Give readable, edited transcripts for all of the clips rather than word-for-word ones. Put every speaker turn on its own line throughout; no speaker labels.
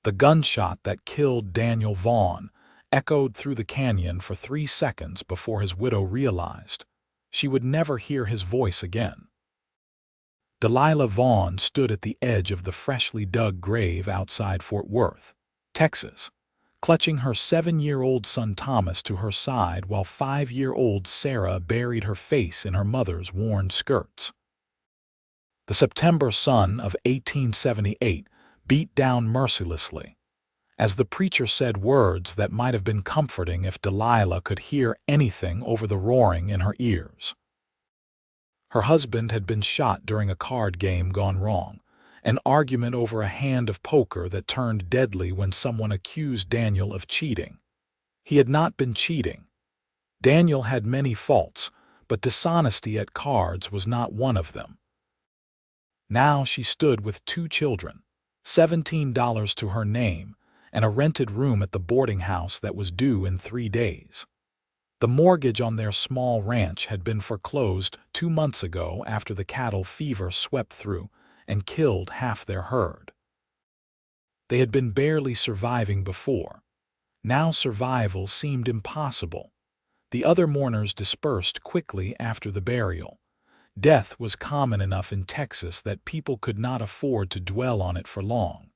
The gunshot that killed Daniel Vaughn echoed through the canyon for 3 seconds before his widow realized she would never hear his voice again. Delilah Vaughn stood at the edge of the freshly dug grave outside Fort Worth, Texas, clutching her 7-year-old son Thomas to her side while 5-year-old Sarah buried her face in her mother's worn skirts. The September sun of 1878 beat down mercilessly, as the preacher said words that might have been comforting if Delilah could hear anything over the roaring in her ears. Her husband had been shot during a card game gone wrong, an argument over a hand of poker that turned deadly when someone accused Daniel of cheating. He had not been cheating. Daniel had many faults, but dishonesty at cards was not one of them. Now she stood with 2 children, $17 to her name, and a rented room at the boarding house that was due in 3 days. The mortgage on their small ranch had been foreclosed 2 months ago after the cattle fever swept through and killed half their herd. They had been barely surviving before. Now survival seemed impossible. The other mourners dispersed quickly after the burial. Death was common enough in Texas that people could not afford to dwell on it for long.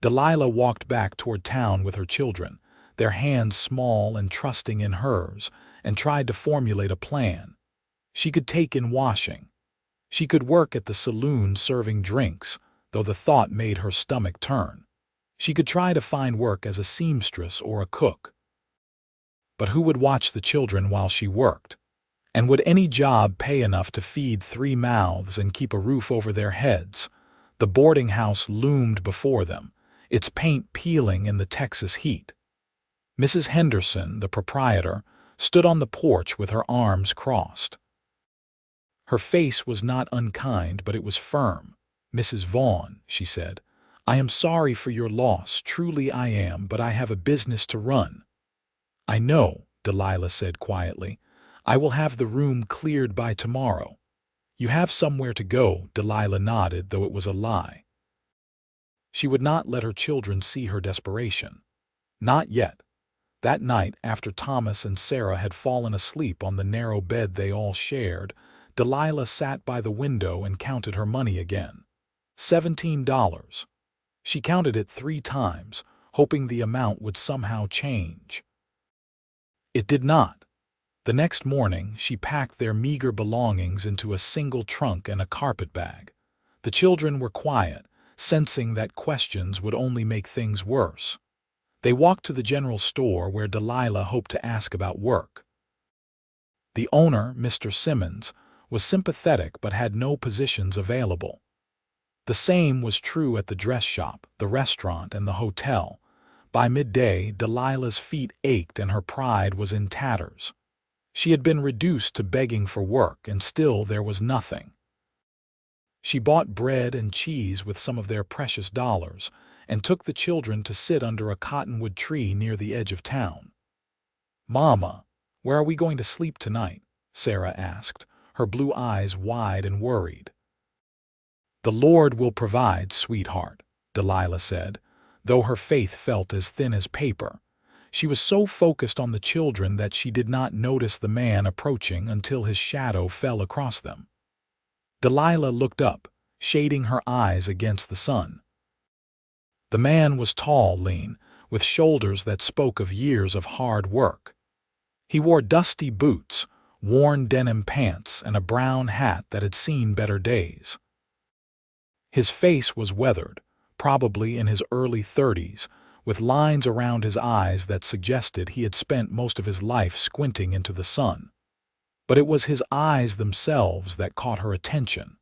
Delilah walked back toward town with her children, their hands small and trusting in hers, and tried to formulate a plan. She could take in washing. She could work at the saloon serving drinks, though the thought made her stomach turn. She could try to find work as a seamstress or a cook. But who would watch the children while she worked? And would any job pay enough to feed 3 mouths and keep a roof over their heads? The boarding house loomed before them, its paint peeling in the Texas heat. Mrs. Henderson, the proprietor, stood on the porch with her arms crossed. Her face was not unkind, but it was firm. "Mrs. Vaughn," she said, "I am sorry for your loss, truly I am, but I have a business to run." "I know," Delilah said quietly. "I will have the room cleared by tomorrow." "You have somewhere to go," Delilah nodded, though it was a lie. She would not let her children see her desperation. Not yet. That night, after Thomas and Sarah had fallen asleep on the narrow bed they all shared, Delilah sat by the window and counted her money again. $17. She counted it 3 times, hoping the amount would somehow change. It did not. The next morning, she packed their meager belongings into a single trunk and a carpet bag. The children were quiet, sensing that questions would only make things worse. They walked to the general store where Delilah hoped to ask about work. The owner, Mr. Simmons, was sympathetic but had no positions available. The same was true at the dress shop, the restaurant, and the hotel. By midday, Delilah's feet ached and her pride was in tatters. She had been reduced to begging for work, and still there was nothing. She bought bread and cheese with some of their precious dollars and took the children to sit under a cottonwood tree near the edge of town. "Mama, where are we going to sleep tonight?" Sarah asked, her blue eyes wide and worried. "The Lord will provide, sweetheart," Delilah said, though her faith felt as thin as paper. She was so focused on the children that she did not notice the man approaching until his shadow fell across them. Delilah looked up, shading her eyes against the sun. The man was tall, lean, with shoulders that spoke of years of hard work. He wore dusty boots, worn denim pants, and a brown hat that had seen better days. His face was weathered, probably in his early 30s, with lines around his eyes that suggested he had spent most of his life squinting into the sun. But it was his eyes themselves that caught her attention.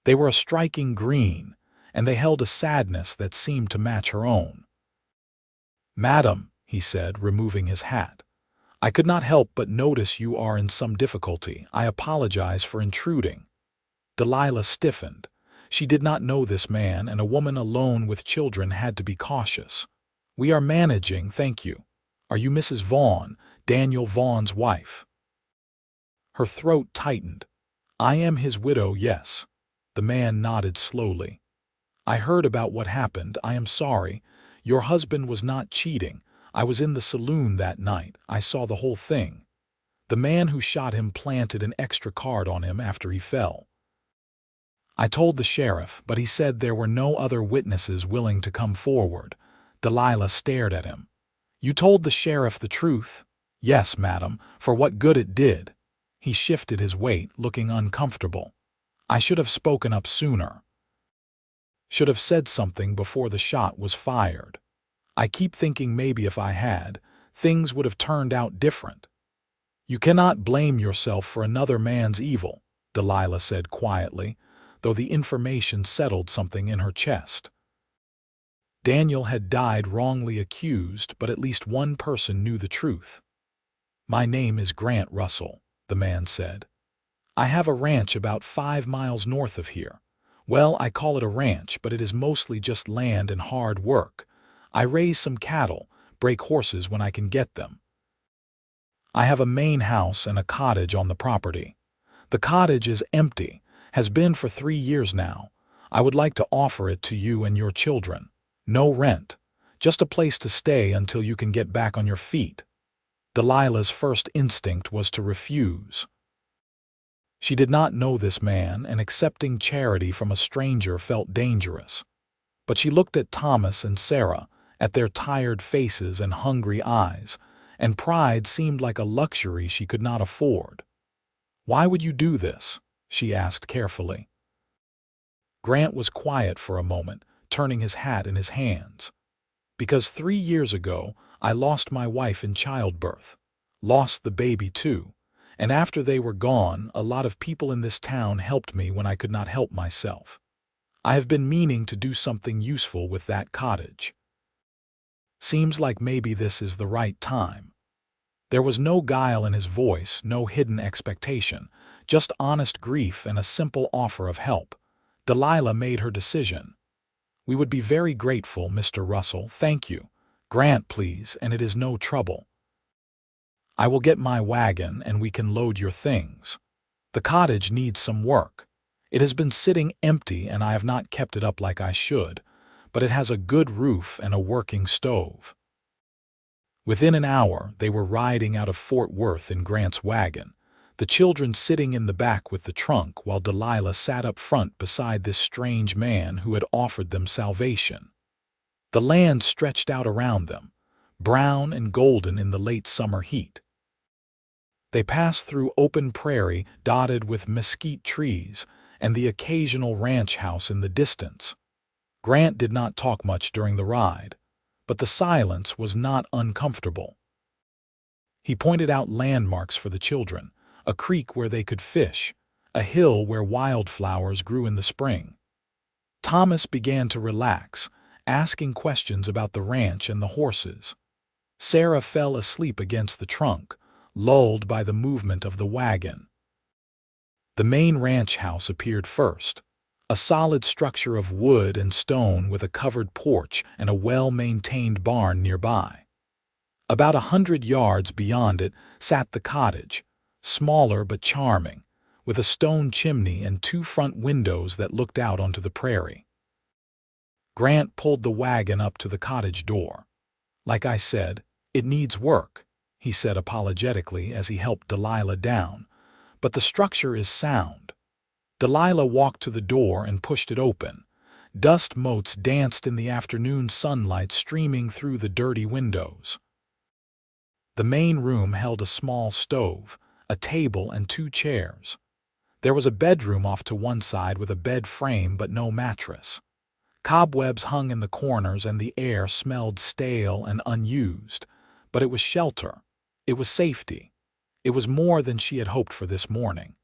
They were a striking green, and they held a sadness that seemed to match her own. "Madam," he said, removing his hat, "I could not help but notice you are in some difficulty. I apologize for intruding." Delilah stiffened. She did not know this man, and a woman alone with children had to be cautious. "We are managing, thank you. Are you Mrs. Vaughn, Daniel Vaughn's wife?" Her throat tightened. "I am his widow, yes." The man nodded slowly. I heard about what happened. I am sorry. Your husband was not cheating. I was in the saloon that night. I saw the whole thing. The man who shot him planted an extra card on him after he fell. I told the sheriff, but he said there were no other witnesses willing to come forward. Delilah stared at him. You told the sheriff the truth? Yes, madam, for what good it did. He shifted his weight, looking uncomfortable. I should have spoken up sooner. Should have said something before the shot was fired. I keep thinking maybe if I had, things would have turned out different. You cannot blame yourself for another man's evil, Delilah said quietly, though the information settled something in her chest. Daniel had died wrongly accused, but at least one person knew the truth. My name is Grant Russell, the man said. I have a ranch about 5 miles north of here. Well, I call it a ranch, but it is mostly just land and hard work. I raise some cattle, break horses when I can get them. I have a main house and a cottage on the property. The cottage is empty, has been for 3 years now. I would like to offer it to you and your children. No rent, just a place to stay until you can get back on your feet. Delilah's first instinct was to refuse. She did not know this man, and accepting charity from a stranger felt dangerous. But she looked at Thomas and Sarah, at their tired faces and hungry eyes, and pride seemed like a luxury she could not afford. Why would you do this? She asked carefully. Grant was quiet for a moment, turning his hat in his hands. Because 3 years ago, I lost my wife in childbirth. Lost the baby too. And after they were gone, a lot of people in this town helped me when I could not help myself. I have been meaning to do something useful with that cottage. Seems like maybe this is the right time. There was no guile in his voice, no hidden expectation, just honest grief and a simple offer of help. Delilah made her decision. We would be very grateful, Mr. Russell, thank you. Grant, please, and it is no trouble. I will get my wagon and we can load your things. The cottage needs some work. It has been sitting empty and I have not kept it up like I should, but it has a good roof and a working stove. Within an hour, they were riding out of Fort Worth in Grant's wagon, the children sitting in the back with the trunk while Delilah sat up front beside this strange man who had offered them salvation. The land stretched out around them, brown and golden in the late summer heat. They passed through open prairie dotted with mesquite trees and the occasional ranch house in the distance. Grant did not talk much during the ride, but the silence was not uncomfortable. He pointed out landmarks for the children, a creek where they could fish, a hill where wildflowers grew in the spring. Thomas began to relax, asking questions about the ranch and the horses. Sarah fell asleep against the trunk, lulled by the movement of the wagon. The main ranch house appeared first, a solid structure of wood and stone with a covered porch and a well-maintained barn nearby. About 100 yards beyond it sat the cottage, smaller but charming, with a stone chimney and 2 front windows that looked out onto the prairie. Grant pulled the wagon up to the cottage door. Like I said, it needs work, he said apologetically as he helped Delilah down, but the structure is sound. Delilah walked to the door and pushed it open. Dust motes danced in the afternoon sunlight streaming through the dirty windows. The main room held a small stove, a table and 2 chairs. There was a bedroom off to one side with a bed frame but no mattress. Cobwebs hung in the corners and the air smelled stale and unused, but it was shelter. It was safety. It was more than she had hoped for this morning.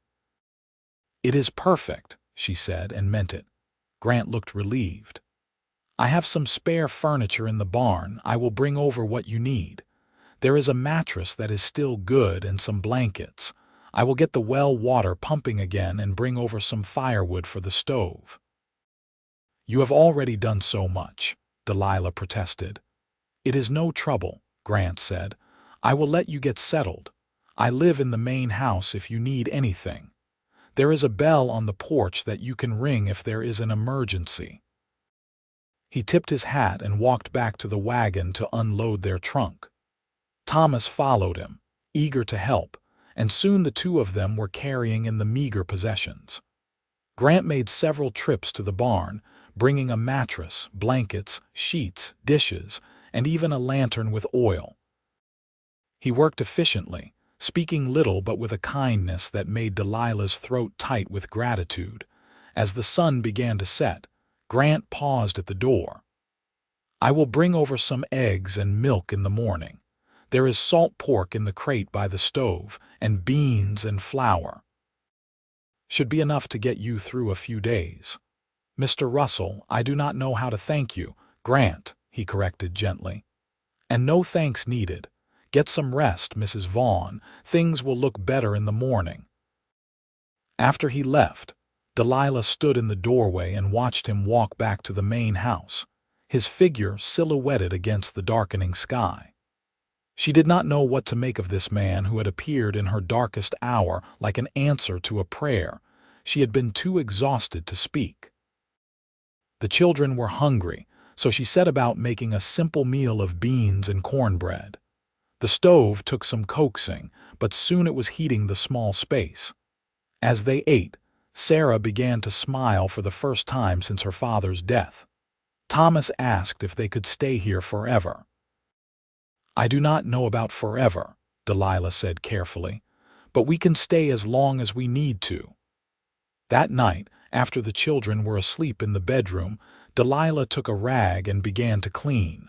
It is perfect, she said, and meant it. Grant looked relieved. I have some spare furniture in the barn. I will bring over what you need. There is a mattress that is still good and some blankets. I will get the well water pumping again and bring over some firewood for the stove. You have already done so much, Delilah protested. It is no trouble, Grant said. I will let you get settled. I live in the main house if you need anything. There is a bell on the porch that you can ring if there is an emergency. He tipped his hat and walked back to the wagon to unload their trunk. Thomas followed him, eager to help, and soon the two of them were carrying in the meager possessions. Grant made several trips to the barn, bringing a mattress, blankets, sheets, dishes, and even a lantern with oil. He worked efficiently, speaking little but with a kindness that made Delilah's throat tight with gratitude. As the sun began to set, Grant paused at the door. "I will bring over some eggs and milk in the morning. There is salt pork in the crate by the stove, and beans and flour. Should be enough to get you through a few days." "Mr. Russell, I do not know how to thank you." "Grant," he corrected gently. "And no thanks needed. Get some rest, Mrs. Vaughn. Things will look better in the morning." After he left, Delilah stood in the doorway and watched him walk back to the main house, his figure silhouetted against the darkening sky. She did not know what to make of this man who had appeared in her darkest hour like an answer to a prayer. She had been too exhausted to speak. The children were hungry, so she set about making a simple meal of beans and cornbread. The stove took some coaxing, but soon it was heating the small space. As they ate, Sarah began to smile for the first time since her father's death. Thomas asked if they could stay here forever. "I do not know about forever," Delilah said carefully, "but we can stay as long as we need to." That night, after the children were asleep in the bedroom, Delilah took a rag and began to clean.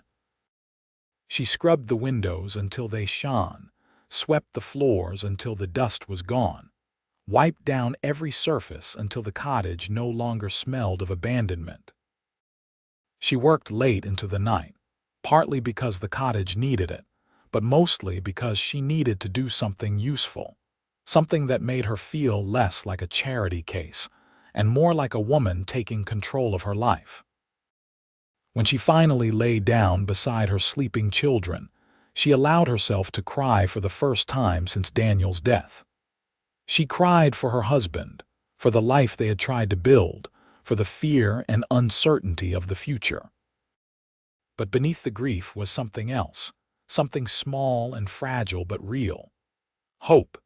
She scrubbed the windows until they shone, swept the floors until the dust was gone, wiped down every surface until the cottage no longer smelled of abandonment. She worked late into the night, partly because the cottage needed it, but mostly because she needed to do something useful, something that made her feel less like a charity case and more like a woman taking control of her life. When she finally lay down beside her sleeping children, she allowed herself to cry for the first time since Daniel's death. She cried for her husband, for the life they had tried to build, for the fear and uncertainty of the future. But beneath the grief was something else, something small and fragile but real. Hope.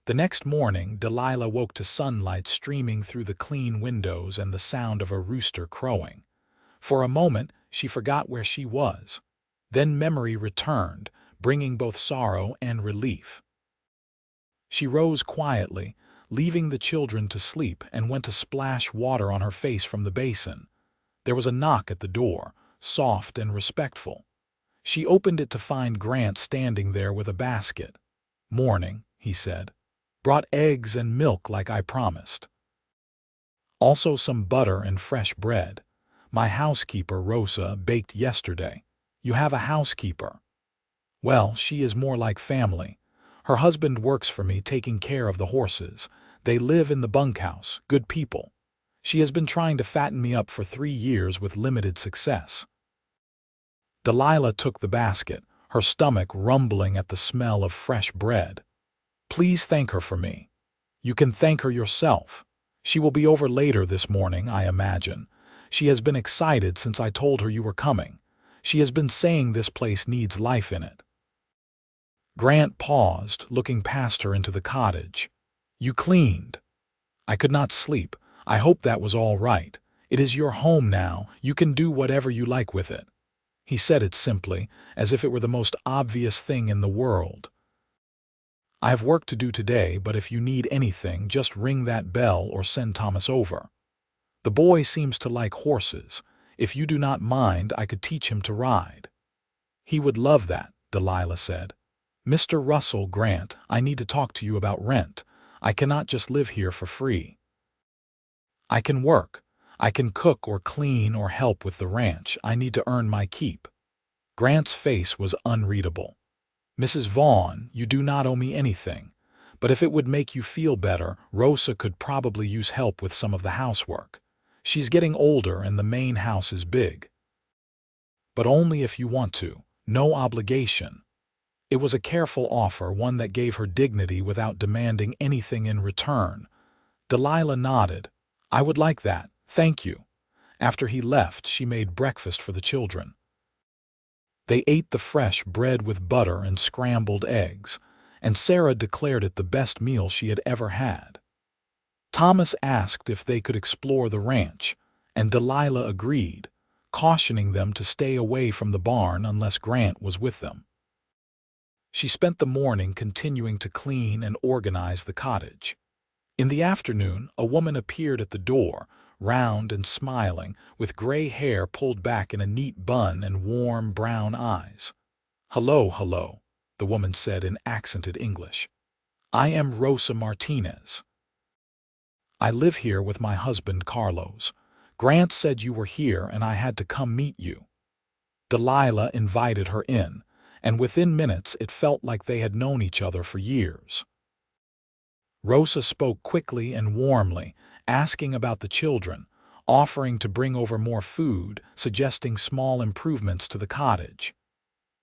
The next morning, Delilah woke to sunlight streaming through the clean windows and the sound of a rooster crowing. For a moment, she forgot where she was. Then memory returned, bringing both sorrow and relief. She rose quietly, leaving the children to sleep, and went to splash water on her face from the basin. There was a knock at the door, soft and respectful. She opened it to find Grant standing there with a basket. "Morning," he said. "Brought eggs and milk like I promised. Also some butter and fresh bread. My housekeeper, Rosa, baked yesterday." "You have a housekeeper?" "Well, she is more like family. Her husband works for me taking care of the horses. They live in the bunkhouse, good people. She has been trying to fatten me up for 3 years with limited success." Delilah took the basket, her stomach rumbling at the smell of fresh bread. "Please thank her for me." "You can thank her yourself. She will be over later this morning, I imagine. She has been excited since I told her you were coming. She has been saying this place needs life in it." Grant paused, looking past her into the cottage. "You cleaned." "I could not sleep. I hope that was all right. It is your home now. You can do whatever you like with it." He said it simply, as if it were the most obvious thing in the world. "I have work to do today, but if you need anything, just ring that bell or send Thomas over. The boy seems to like horses. If you do not mind, I could teach him to ride." "He would love that," Delilah said. "Mr. Russell, Grant, I need to talk to you about rent. I cannot just live here for free. I can work. I can cook or clean or help with the ranch. I need to earn my keep." Grant's face was unreadable. "Mrs. Vaughn, you do not owe me anything. But if it would make you feel better, Rosa could probably use help with some of the housework. She's getting older and the main house is big." "But only if you want to. No obligation." It was a careful offer, one that gave her dignity without demanding anything in return. Delilah nodded. "I would like that, thank you." After he left, she made breakfast for the children. They ate the fresh bread with butter and scrambled eggs, and Sarah declared it the best meal she had ever had. Thomas asked if they could explore the ranch, and Delilah agreed, cautioning them to stay away from the barn unless Grant was with them. She spent the morning continuing to clean and organize the cottage. In the afternoon, a woman appeared at the door, round and smiling, with gray hair pulled back in a neat bun and warm brown eyes. "Hello, hello," the woman said in accented English. "I am Rosa Martinez. I live here with my husband Carlos. Grant said you were here and I had to come meet you." Delilah invited her in, and within minutes it felt like they had known each other for years. Rosa spoke quickly and warmly, asking about the children, offering to bring over more food, suggesting small improvements to the cottage.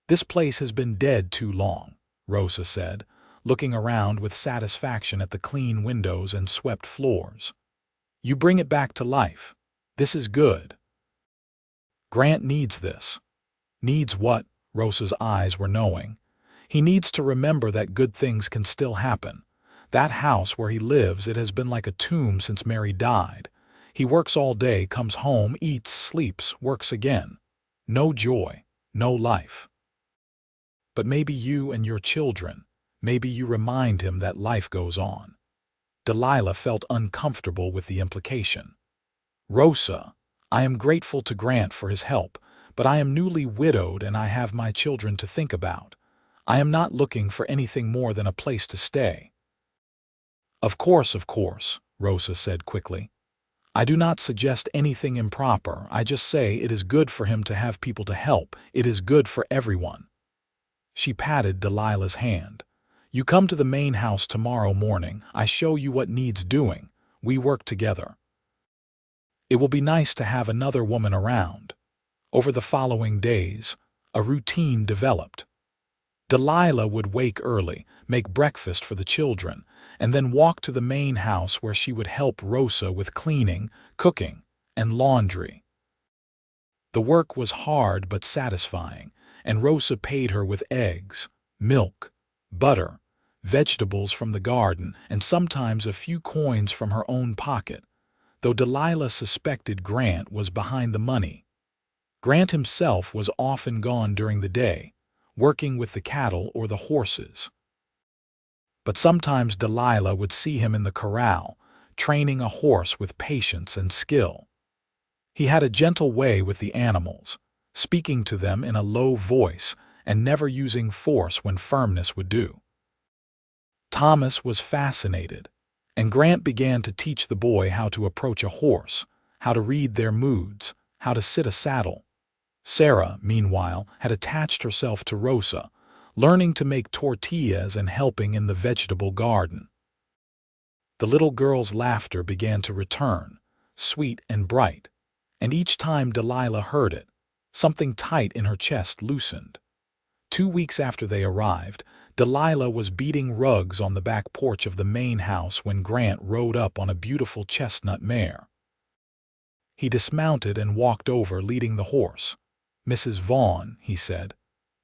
"This place has been dead too long," Rosa said, looking around with satisfaction at the clean windows and swept floors. "You bring it back to life. This is good." "Grant needs this." "Needs what?" Rosa's eyes were knowing. "He needs to remember that good things can still happen. That house where he lives, it has been like a tomb since Mary died. He works all day, comes home, eats, sleeps, works again. No joy, no life." "But maybe you and your children, maybe you remind him that life goes on." Delilah felt uncomfortable with the implication. "Rosa, I am grateful to Grant for his help, but I am newly widowed and I have my children to think about. I am not looking for anything more than a place to stay." Of course," Rosa said quickly. "I do not suggest anything improper. I just say it is good for him to have people to help. It is good for everyone." She patted Delilah's hand. "You come to the main house tomorrow morning. I show you what needs doing. We work together. It will be nice to have another woman around." Over the following days, a routine developed. Delilah would wake early, make breakfast for the children, and then walk to the main house where she would help Rosa with cleaning, cooking, and laundry. The work was hard but satisfying, and Rosa paid her with eggs, milk, butter, vegetables from the garden, and sometimes a few coins from her own pocket, though Delilah suspected Grant was behind the money. Grant himself was often gone during the day, working with the cattle or the horses. But sometimes Delilah would see him in the corral, training a horse with patience and skill. He had a gentle way with the animals, speaking to them in a low voice and never using force when firmness would do. Thomas was fascinated, and Grant began to teach the boy how to approach a horse, how to read their moods, how to sit a saddle. Sarah, meanwhile, had attached herself to Rosa, learning to make tortillas and helping in the vegetable garden. The little girl's laughter began to return, sweet and bright, and each time Delilah heard it, something tight in her chest loosened. 2 weeks after they arrived, Delilah was beating rugs on the back porch of the main house when Grant rode up on a beautiful chestnut mare. He dismounted and walked over, leading the horse. "Mrs. Vaughn," he said,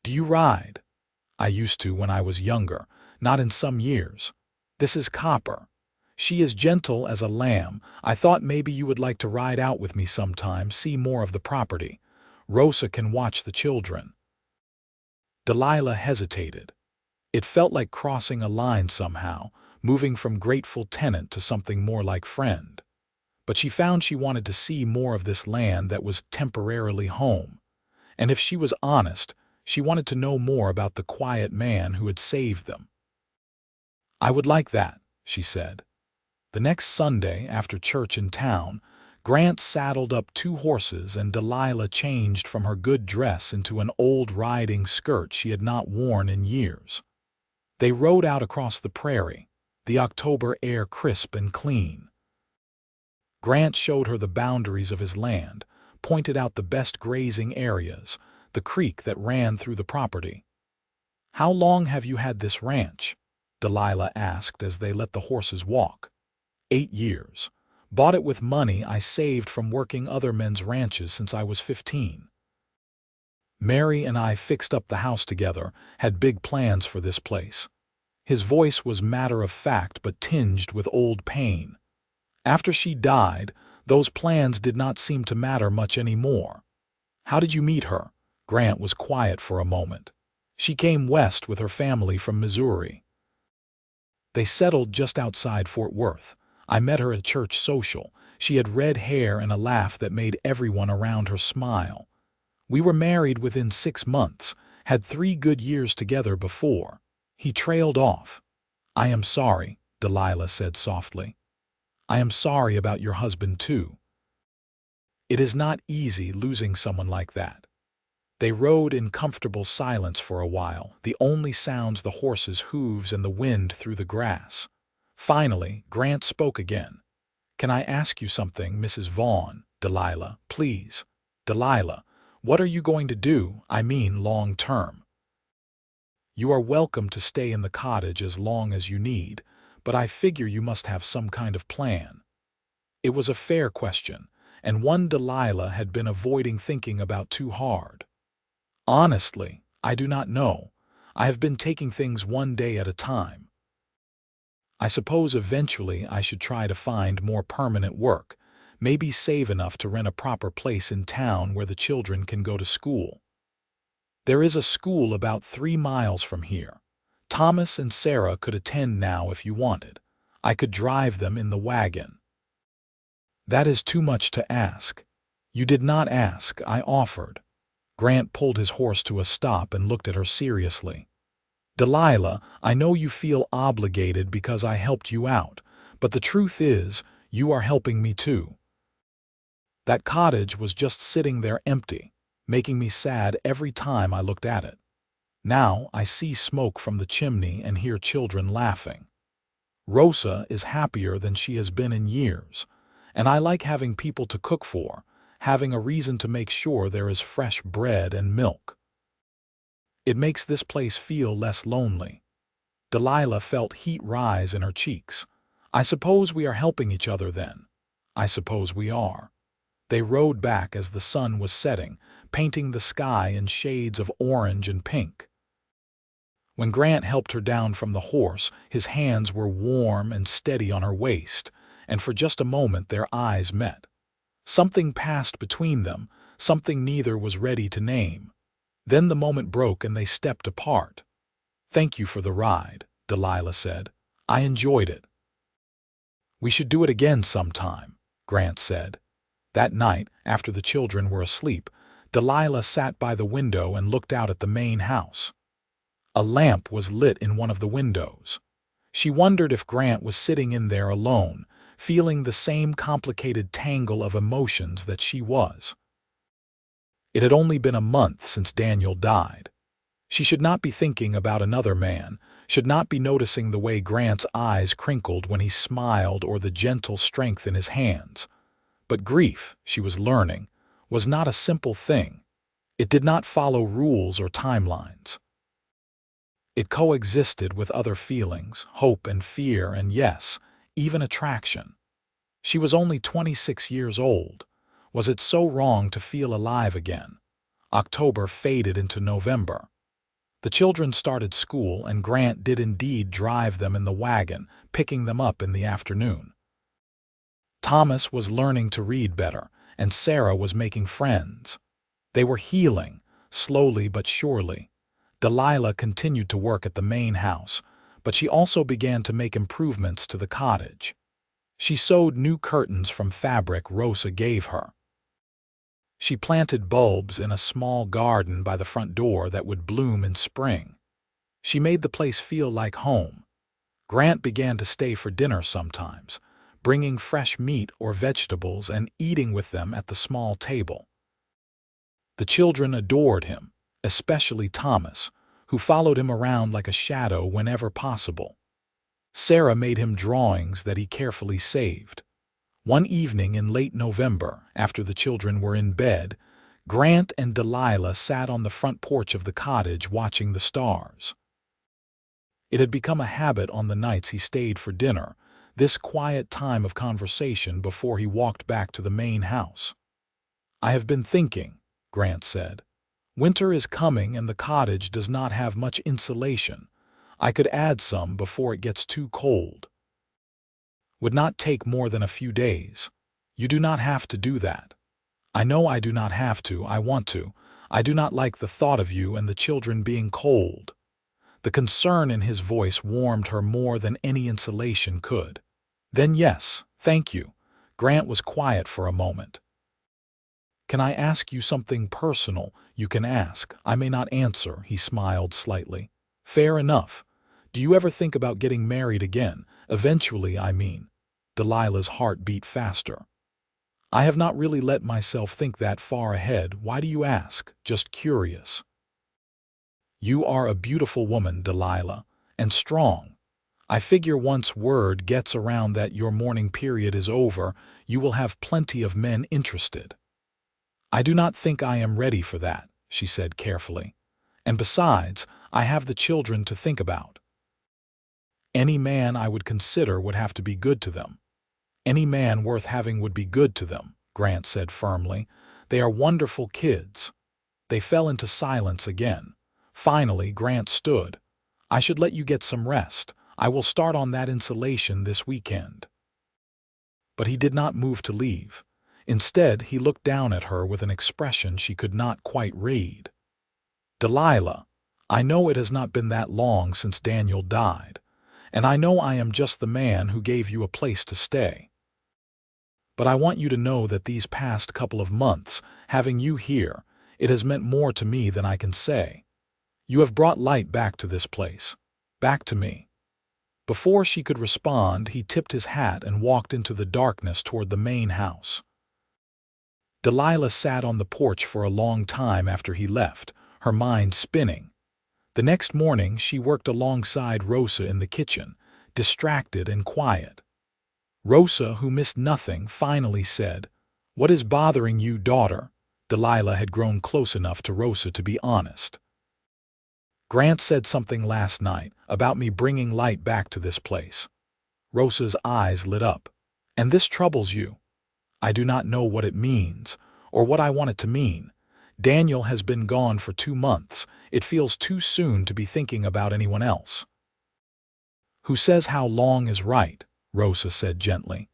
"do you ride?" "I used to when I was younger, not in some years. This is Copper. She is gentle as a lamb. I thought maybe you would like to ride out with me sometime, see more of the property. Rosa can watch the children." Delilah hesitated. It felt like crossing a line somehow, moving from grateful tenant to something more like friend. But she found she wanted to see more of this land that was temporarily home. And if she was honest, she wanted to know more about the quiet man who had saved them. "I would like that," she said. The next Sunday, after church in town, Grant saddled up 2 horses and Delilah changed from her good dress into an old riding skirt she had not worn in years. They rode out across the prairie, the October air crisp and clean. Grant showed her the boundaries of his land, pointed out the best grazing areas, the creek that ran through the property. "How long have you had this ranch?" Delilah asked as they let the horses walk. 8 years. Bought it with money I saved from working other men's ranches since I was 15. Mary and I fixed up the house together, had big plans for this place. His voice was matter-of-fact but tinged with old pain. After she died, those plans did not seem to matter much anymore. How did you meet her? Grant was quiet for a moment. She came west with her family from Missouri. They settled just outside Fort Worth. I met her at church social. She had red hair and a laugh that made everyone around her smile. We were married within 6 months, had 3 good years together before. He trailed off. I am sorry, Delilah said softly. I am sorry about your husband too. It is not easy losing someone like that. They rode in comfortable silence for a while, the only sounds the horses' hooves and the wind through the grass. Finally, Grant spoke again. Can I ask you something, Mrs. Vaughn? Delilah, please. Delilah, what are you going to do, I mean long term? You are welcome to stay in the cottage as long as you need, but I figure you must have some kind of plan. It was a fair question, and one Delilah had been avoiding thinking about too hard. Honestly, I do not know. I have been taking things one day at a time. I suppose eventually I should try to find more permanent work, maybe save enough to rent a proper place in town where the children can go to school. There is a school about 3 miles from here. Thomas and Sarah could attend now if you wanted. I could drive them in the wagon. That is too much to ask. You did not ask, I offered. Grant pulled his horse to a stop and looked at her seriously. Delilah, I know you feel obligated because I helped you out, but the truth is, you are helping me too. That cottage was just sitting there empty, making me sad every time I looked at it. Now I see smoke from the chimney and hear children laughing. Rosa is happier than she has been in years, and I like having people to cook for, having a reason to make sure there is fresh bread and milk. It makes this place feel less lonely. Delilah felt heat rise in her cheeks. I suppose we are helping each other then. I suppose we are. They rode back as the sun was setting, painting the sky in shades of orange and pink. When Grant helped her down from the horse, his hands were warm and steady on her waist, and for just a moment their eyes met. Something passed between them, something neither was ready to name. Then the moment broke and they stepped apart. Thank you for the ride, Delilah said. I enjoyed it. We should do it again sometime, Grant said. That night, after the children were asleep, Delilah sat by the window and looked out at the main house. A lamp was lit in one of the windows. She wondered if Grant was sitting in there alone, feeling the same complicated tangle of emotions that she was. It had only been a month since Daniel died. She should not be thinking about another man, should not be noticing the way Grant's eyes crinkled when he smiled or the gentle strength in his hands. But grief, she was learning, was not a simple thing. It did not follow rules or timelines. It coexisted with other feelings, hope and fear, and yes, even attraction. She was only 26 years old. Was it so wrong to feel alive again? October faded into November. The children started school, and Grant did indeed drive them in the wagon, picking them up in the afternoon. Thomas was learning to read better, and Sarah was making friends. They were healing, slowly but surely. Delilah continued to work at the main house, but she also began to make improvements to the cottage. She sewed new curtains from fabric Rosa gave her. She planted bulbs in a small garden by the front door that would bloom in spring. She made the place feel like home. Grant began to stay for dinner sometimes, bringing fresh meat or vegetables and eating with them at the small table. The children adored him, especially Thomas, who followed him around like a shadow whenever possible. Sarah made him drawings that he carefully saved. One evening in late November, after the children were in bed, Grant and Delilah sat on the front porch of the cottage watching the stars. It had become a habit on the nights he stayed for dinner. this quiet time of conversation before he walked back to the main house. "I have been thinking," Grant said. "Winter is coming and the cottage does not have much insulation. I could add some before it gets too cold. Would not take more than a few days. You do not have to do that." "I know I do not have to. I want to. I do not like the thought of you and the children being cold." The concern in his voice warmed her more than any insulation could. "Then yes, thank you." Grant was quiet for a moment. "Can I ask you something personal?" "You can ask. I may not answer," he smiled slightly. "Fair enough. Do you ever think about getting married again? Eventually, I mean." Delilah's heart beat faster. "I have not really let myself think that far ahead. Why do you ask?" "Just curious." "You are a beautiful woman, Delilah, and strong. I figure once word gets around that your mourning period is over, you will have plenty of men interested." "I do not think I am ready for that," she said carefully. "And besides, I have the children to think about. Any man I would consider would have to be good to them." "Any man worth having would be good to them," Grant said firmly. "They are wonderful kids." They fell into silence again. Finally, Grant stood. "I should let you get some rest. I will start on that insulation this weekend." But he did not move to leave. Instead, he looked down at her with an expression she could not quite read. "Delilah, I know it has not been that long since Daniel died, and I know I am just the man who gave you a place to stay. But I want you to know that these past couple of months, having you here, it has meant more to me than I can say. You have brought light back to this place, back to me." Before she could respond, he tipped his hat and walked into the darkness toward the main house. Delilah sat on the porch for a long time after he left, her mind spinning. The next morning, she worked alongside Rosa in the kitchen, distracted and quiet. Rosa, who missed nothing, finally said, "What is bothering you, daughter?" Delilah had grown close enough to Rosa to be honest. "Grant said something last night about me bringing light back to this place." Rosa's eyes lit up. "And this troubles you?" "I do not know what it means, or what I want it to mean. Daniel has been gone for 2 months. It feels too soon to be thinking about anyone else." "Who says how long is right?" Rosa said gently.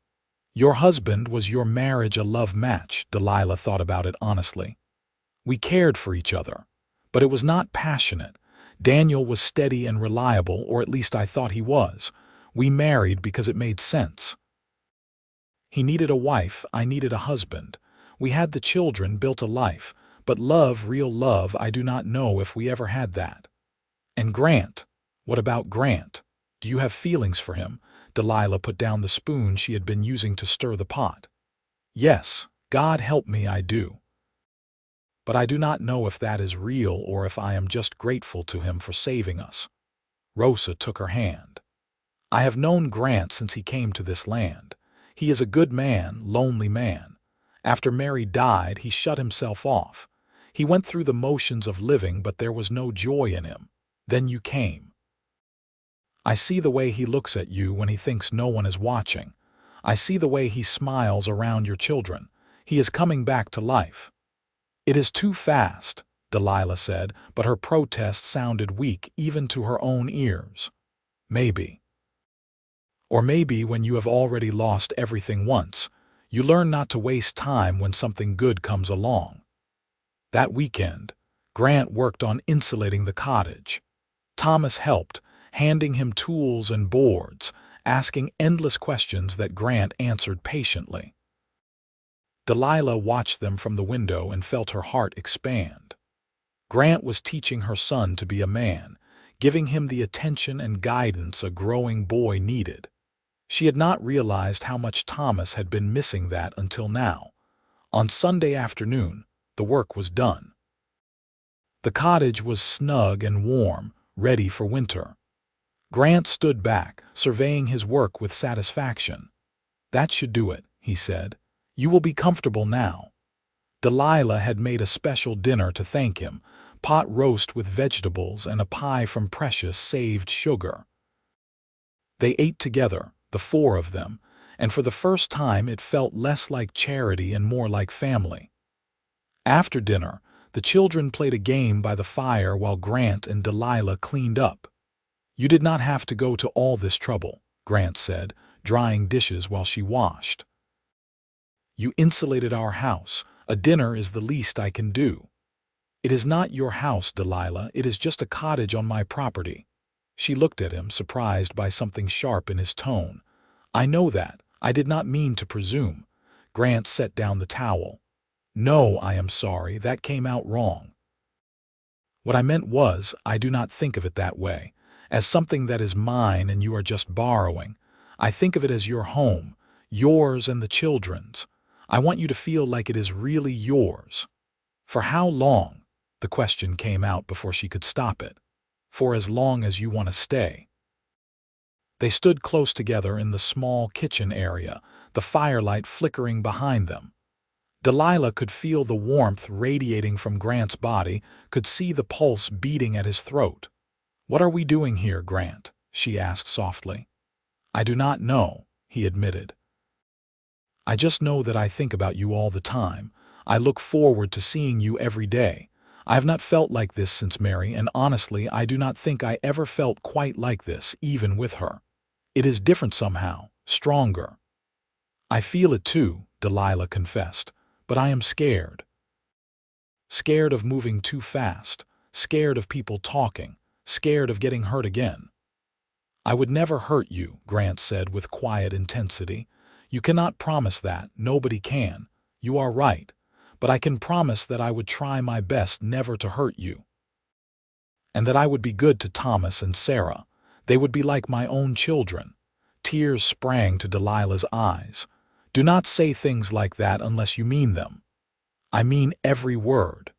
"Your husband was your marriage a love match." Delilah thought about it honestly. "We cared for each other, but it was not passionate. Daniel was steady and reliable, or at least I thought he was. We married because it made sense. He needed a wife, I needed a husband. We had the children, built a life, but love, real love, I do not know if we ever had that." "And Grant? What about Grant? Do you have feelings for him?" Delilah put down the spoon she had been using to stir the pot. "Yes, God help me, I do. But I do not know if that is real or if I am just grateful to him for saving us." Rosa took her hand. "I have known Grant since he came to this land. He is a good man, lonely man. After Mary died, he shut himself off. He went through the motions of living, but there was no joy in him. Then you came. I see the way he looks at you when he thinks no one is watching. I see the way he smiles around your children. He is coming back to life." "It is too fast," Delilah said, but her protest sounded weak even to her own ears. "Maybe. Or maybe when you have already lost everything once, you learn not to waste time when something good comes along." That weekend, Grant worked on insulating the cottage. Thomas helped, handing him tools and boards, asking endless questions that Grant answered patiently. Delilah watched them from the window and felt her heart expand. Grant was teaching her son to be a man, giving him the attention and guidance a growing boy needed. She had not realized how much Thomas had been missing that until now. On Sunday afternoon, the work was done. The cottage was snug and warm, ready for winter. Grant stood back, surveying his work with satisfaction. "That should do it," he said. "You will be comfortable now." Delilah had made a special dinner to thank him, pot roast with vegetables and a pie from precious saved sugar. They ate together, the four of them, and for the first time it felt less like charity and more like family. After dinner, the children played a game by the fire while Grant and Delilah cleaned up. "You did not have to go to all this trouble," Grant said, drying dishes while she washed. "You insulated our house. A dinner is the least I can do." "It is not your house, Delilah. It is just a cottage on my property." She looked at him, surprised by something sharp in his tone. "I know that. I did not mean to presume." Grant set down the towel. "No, I am sorry. That came out wrong. What I meant was, I do not think of it that way, as something that is mine and you are just borrowing. I think of it as your home, yours and the children's. I want you to feel like it is really yours." "For how long?" The question came out before she could stop it. "For as long as you want to stay." They stood close together in the small kitchen area, the firelight flickering behind them. Delilah could feel the warmth radiating from Grant's body, could see the pulse beating at his throat. "What are we doing here, Grant?" she asked softly. "I do not know," he admitted. "I just know that I think about you all the time. I look forward to seeing you every day. I have not felt like this since Mary, and honestly, I do not think I ever felt quite like this, even with her. It is different somehow, stronger." "I feel it too," Delilah confessed, "but I am scared. Scared of moving too fast, scared of people talking, scared of getting hurt again." "I would never hurt you," Grant said with quiet intensity. "You cannot promise that, nobody can. You are right. But I can promise that I would try my best never to hurt you. And that I would be good to Thomas and Sarah. They would be like my own children." Tears sprang to Delilah's eyes. "Do not say things like that unless you mean them." "I mean every word."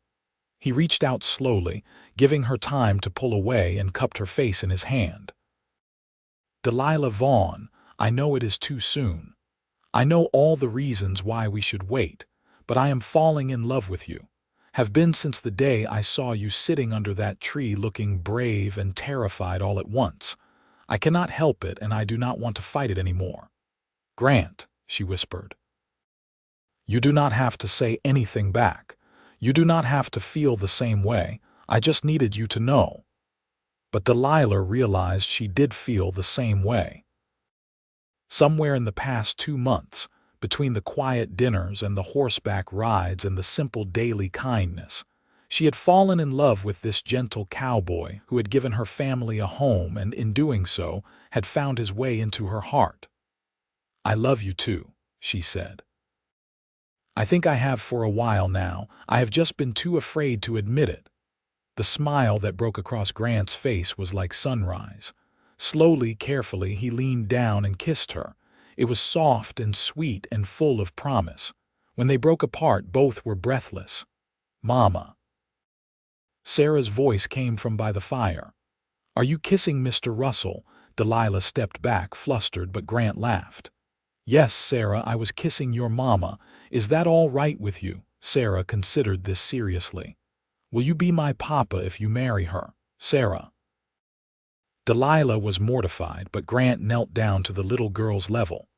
He reached out slowly, giving her time to pull away, and cupped her face in his hand. "Delilah Vaughn, I know it is too soon. I know all the reasons why we should wait, but I am falling in love with you. Have been since the day I saw you sitting under that tree looking brave and terrified all at once. I cannot help it, and I do not want to fight it anymore." "Grant," she whispered. "You do not have to say anything back. You do not have to feel the same way. I just needed you to know." But Delilah realized she did feel the same way. Somewhere in the past 2 months, between the quiet dinners and the horseback rides and the simple daily kindness, she had fallen in love with this gentle cowboy who had given her family a home and, in doing so, had found his way into her heart. "I love you too," she said. "I think I have for a while now. I have just been too afraid to admit it." The smile that broke across Grant's face was like sunrise. Slowly, carefully, he leaned down and kissed her. It was soft and sweet and full of promise. When they broke apart, both were breathless. "Mama." Sarah's voice came from by the fire. "Are you kissing Mr. Russell?" Delilah stepped back, flustered, but Grant laughed. "Yes, Sarah, I was kissing your mama. Is that all right with you?" Sarah considered this seriously. "Will you be my papa if you marry her, Sarah?" Delilah was mortified, but Grant knelt down to the little girl's level.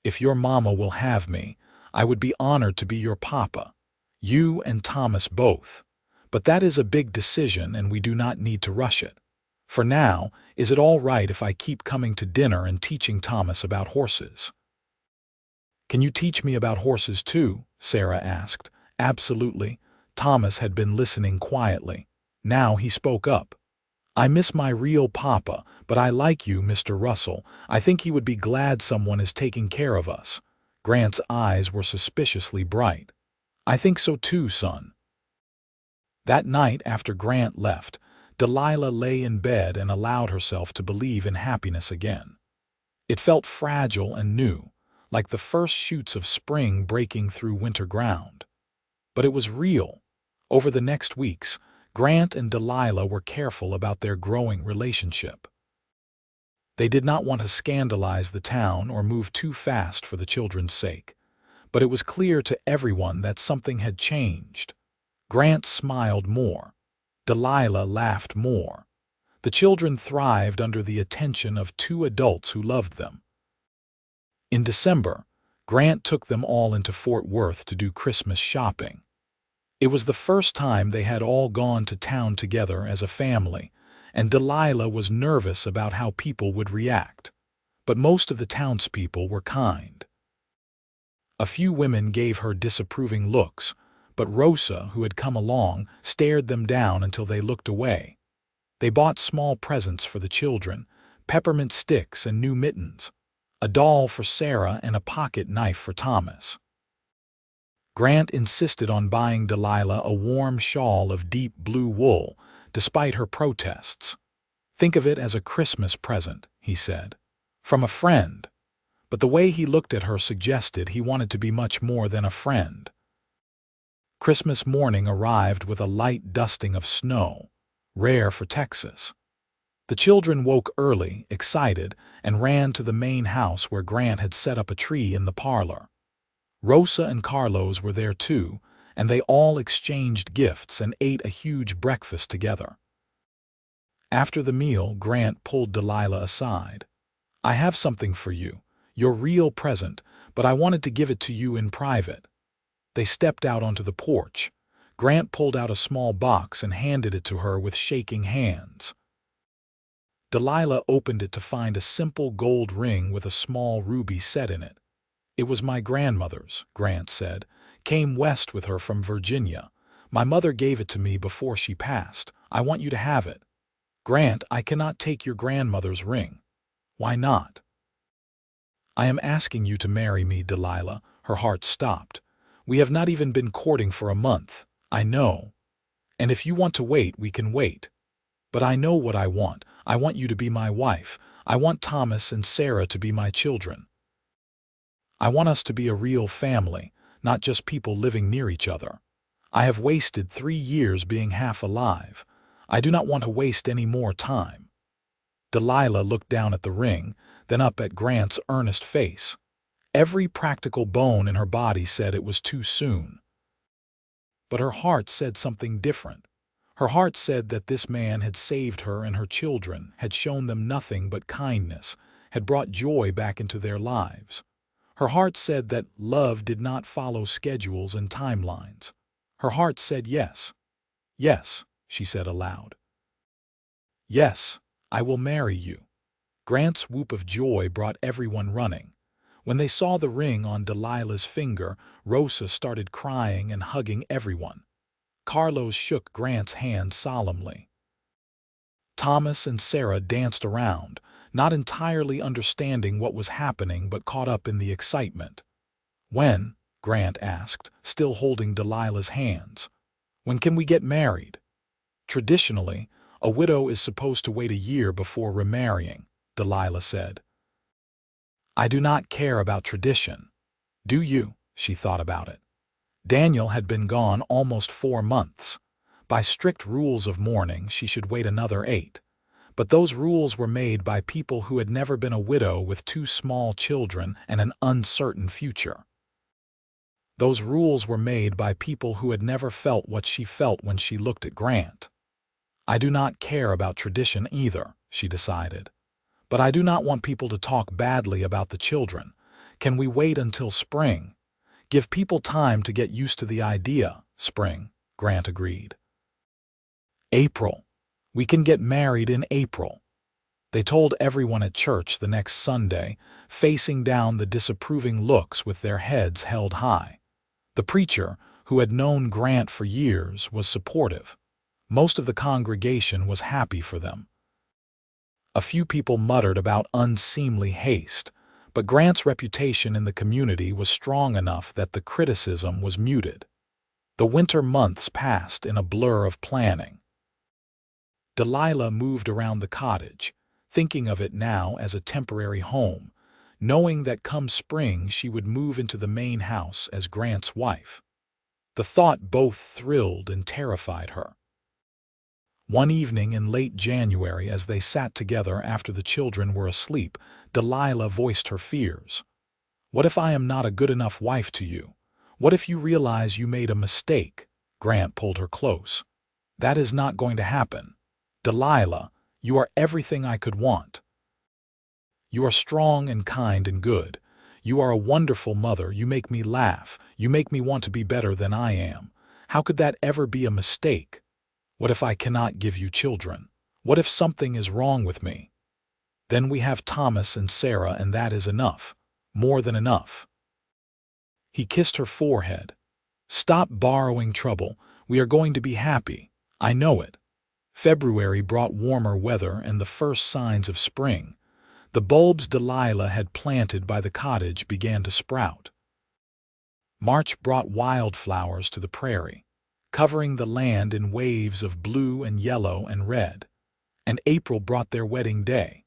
"If your mama will have me, I would be honored to be your papa. You and Thomas both. But that is a big decision, and we do not need to rush it. For now, is it all right if I keep coming to dinner and teaching Thomas about horses?" "Can you teach me about horses too?" Sarah asked. "Absolutely." Thomas had been listening quietly. Now he spoke up. "I miss my real papa, but I like you, Mr. Russell. I think he would be glad someone is taking care of us." Grant's eyes were suspiciously bright. "I think so too, son." That night, after Grant left, Delilah lay in bed and allowed herself to believe in happiness again. It felt fragile and new, like the first shoots of spring breaking through winter ground. But it was real. Over the next weeks, Grant and Delilah were careful about their growing relationship. They did not want to scandalize the town or move too fast for the children's sake. But it was clear to everyone that something had changed. Grant smiled more. Delilah laughed more. The children thrived under the attention of two adults who loved them. In December, Grant took them all into Fort Worth to do Christmas shopping. It was the first time they had all gone to town together as a family, and Delilah was nervous about how people would react. But most of the townspeople were kind. A few women gave her disapproving looks, but Rosa, who had come along, stared them down until they looked away. They bought small presents for the children, peppermint sticks and new mittens, a doll for Sarah and a pocket knife for Thomas. Grant insisted on buying Delilah a warm shawl of deep blue wool, despite her protests. "Think of it as a Christmas present," he said, "from a friend." But the way he looked at her suggested he wanted to be much more than a friend. Christmas morning arrived with a light dusting of snow, rare for Texas. The children woke early, excited, and ran to the main house where Grant had set up a tree in the parlor. Rosa and Carlos were there too, and they all exchanged gifts and ate a huge breakfast together. After the meal, Grant pulled Delilah aside. "I have something for you, your real present, but I wanted to give it to you in private." They stepped out onto the porch. Grant pulled out a small box and handed it to her with shaking hands. Delilah opened it to find a simple gold ring with a small ruby set in it. "It was my grandmother's," Grant said. "Came west with her from Virginia. My mother gave it to me before she passed. I want you to have it." "Grant, I cannot take your grandmother's ring." "Why not?" "I am asking you to marry me, Delilah." Her heart stopped. "We have not even been courting for a month. I know. And if you want to wait, we can wait. But I know what I want. I want you to be my wife. I want Thomas and Sarah to be my children. I want us to be a real family, not just people living near each other. I have wasted 3 years being half alive. I do not want to waste any more time." Delilah looked down at the ring, then up at Grant's earnest face. Every practical bone in her body said it was too soon. But her heart said something different. Her heart said that this man had saved her and her children, had shown them nothing but kindness, had brought joy back into their lives. Her heart said that love did not follow schedules and timelines. Her heart said yes. "Yes," she said aloud. "Yes, I will marry you." Grant's whoop of joy brought everyone running. When they saw the ring on Delilah's finger, Rosa started crying and hugging everyone. Carlos shook Grant's hand solemnly. Thomas and Sarah danced around, not entirely understanding what was happening but caught up in the excitement. "When?" Grant asked, still holding Delilah's hands. "When can we get married?" "Traditionally, a widow is supposed to wait a year before remarrying," Delilah said. "I do not care about tradition." "Do you?" She thought about it. Daniel had been gone almost 4 months. By strict rules of mourning, she should wait another 8. But those rules were made by people who had never been a widow with 2 small children and an uncertain future. Those rules were made by people who had never felt what she felt when she looked at Grant. "I do not care about tradition either," she decided. "But I do not want people to talk badly about the children. Can we wait until spring? Give people time to get used to the idea." "Spring," Grant agreed. "April. We can get married in April." They told everyone at church the next Sunday, facing down the disapproving looks with their heads held high. The preacher, who had known Grant for years, was supportive. Most of the congregation was happy for them. A few people muttered about unseemly haste, but Grant's reputation in the community was strong enough that the criticism was muted. The winter months passed in a blur of planning. Delilah moved around the cottage, thinking of it now as a temporary home, knowing that come spring she would move into the main house as Grant's wife. The thought both thrilled and terrified her. One evening in late January, as they sat together after the children were asleep, Delilah voiced her fears. "What if I am not a good enough wife to you? What if you realize you made a mistake?" Grant pulled her close. "That is not going to happen. Delilah, you are everything I could want. You are strong and kind and good. You are a wonderful mother. You make me laugh. You make me want to be better than I am. How could that ever be a mistake? What if I cannot give you children? What if something is wrong with me? Then we have Thomas and Sarah, and that is enough. More than enough." He kissed her forehead. "Stop borrowing trouble. We are going to be happy. I know it." February brought warmer weather and the first signs of spring. The bulbs Delilah had planted by the cottage began to sprout. March brought wildflowers to the prairie, covering the land in waves of blue and yellow and red. And April brought their wedding day.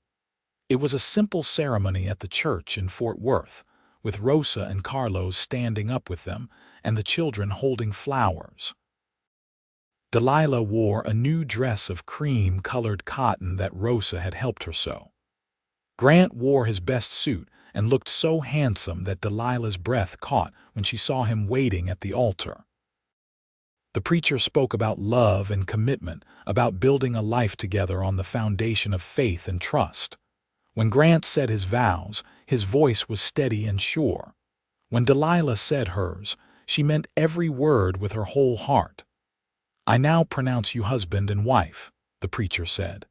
It was a simple ceremony at the church in Fort Worth, with Rosa and Carlos standing up with them and the children holding flowers. Delilah wore a new dress of cream-colored cotton that Rosa had helped her sew. Grant wore his best suit and looked so handsome that Delilah's breath caught when she saw him waiting at the altar. The preacher spoke about love and commitment, about building a life together on the foundation of faith and trust. When Grant said his vows, his voice was steady and sure. When Delilah said hers, she meant every word with her whole heart. "I now pronounce you husband and wife," the preacher said.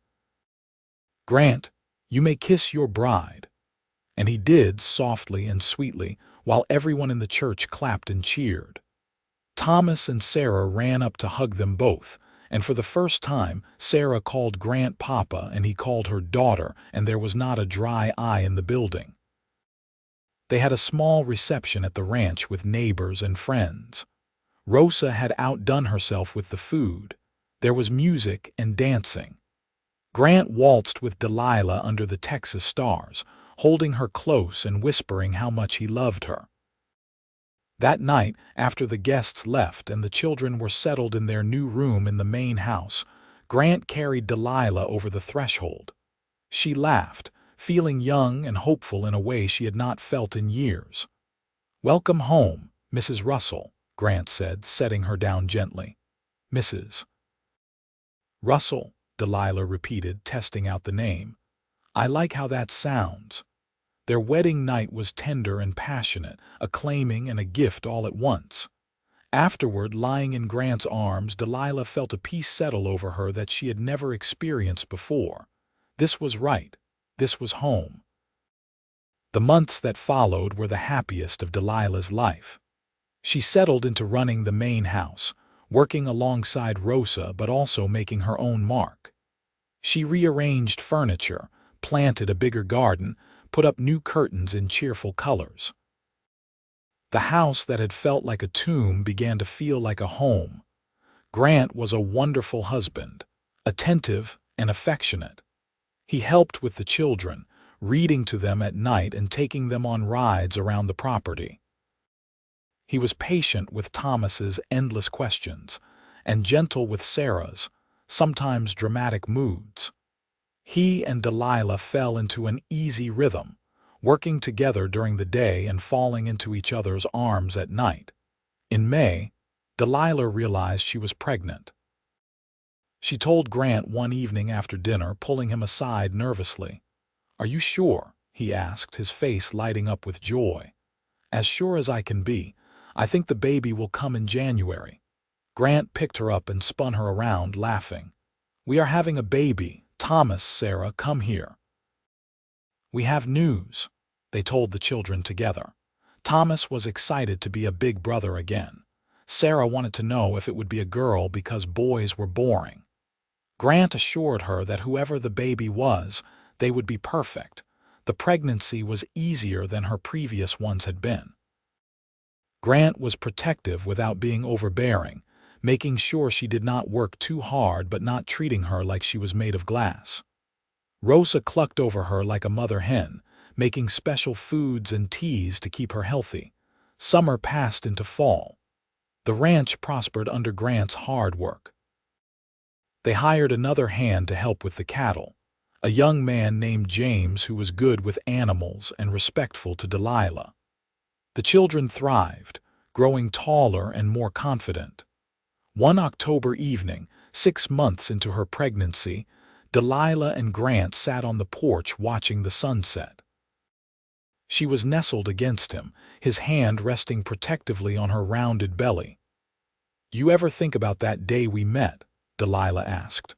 "Grant, you may kiss your bride." And he did, softly and sweetly, while everyone in the church clapped and cheered. Thomas and Sarah ran up to hug them both, and for the first time, Sarah called Grant Papa and he called her daughter, and there was not a dry eye in the building. They had a small reception at the ranch with neighbors and friends. Rosa had outdone herself with the food. There was music and dancing. Grant waltzed with Delilah under the Texas stars, holding her close and whispering how much he loved her. That night, after the guests left and the children were settled in their new room in the main house, Grant carried Delilah over the threshold. She laughed, feeling young and hopeful in a way she had not felt in years. "Welcome home, Mrs. Russell," Grant said, setting her down gently. "Mrs. Russell," Delilah repeated, testing out the name. "I like how that sounds." Their wedding night was tender and passionate, a claiming and a gift all at once. Afterward, lying in Grant's arms, Delilah felt a peace settle over her that she had never experienced before. This was right. This was home. The months that followed were the happiest of Delilah's life. She settled into running the main house, working alongside Rosa but also making her own mark. She rearranged furniture, planted a bigger garden, put up new curtains in cheerful colors. The house that had felt like a tomb began to feel like a home. Grant was a wonderful husband, attentive and affectionate. He helped with the children, reading to them at night and taking them on rides around the property. He was patient with Thomas's endless questions and gentle with Sarah's, sometimes dramatic moods. He and Delilah fell into an easy rhythm, working together during the day and falling into each other's arms at night. In May, Delilah realized she was pregnant. She told Grant one evening after dinner, pulling him aside nervously. "Are you sure?" he asked, his face lighting up with joy. "As sure as I can be. I think the baby will come in January." Grant picked her up and spun her around, laughing. "We are having a baby. Thomas, Sarah, come here." "We have news," they told the children together. Thomas was excited to be a big brother again. Sarah wanted to know if it would be a girl because boys were boring. Grant assured her that whoever the baby was, they would be perfect. The pregnancy was easier than her previous ones had been. Grant was protective without being overbearing, making sure she did not work too hard but not treating her like she was made of glass. Rosa clucked over her like a mother hen, making special foods and teas to keep her healthy. Summer passed into fall. The ranch prospered under Grant's hard work. They hired another hand to help with the cattle, a young man named James who was good with animals and respectful to Delilah. The children thrived, growing taller and more confident. One October evening, 6 months into her pregnancy, Delilah and Grant sat on the porch watching the sunset. She was nestled against him, his hand resting protectively on her rounded belly. "You ever think about that day we met?" Delilah asked.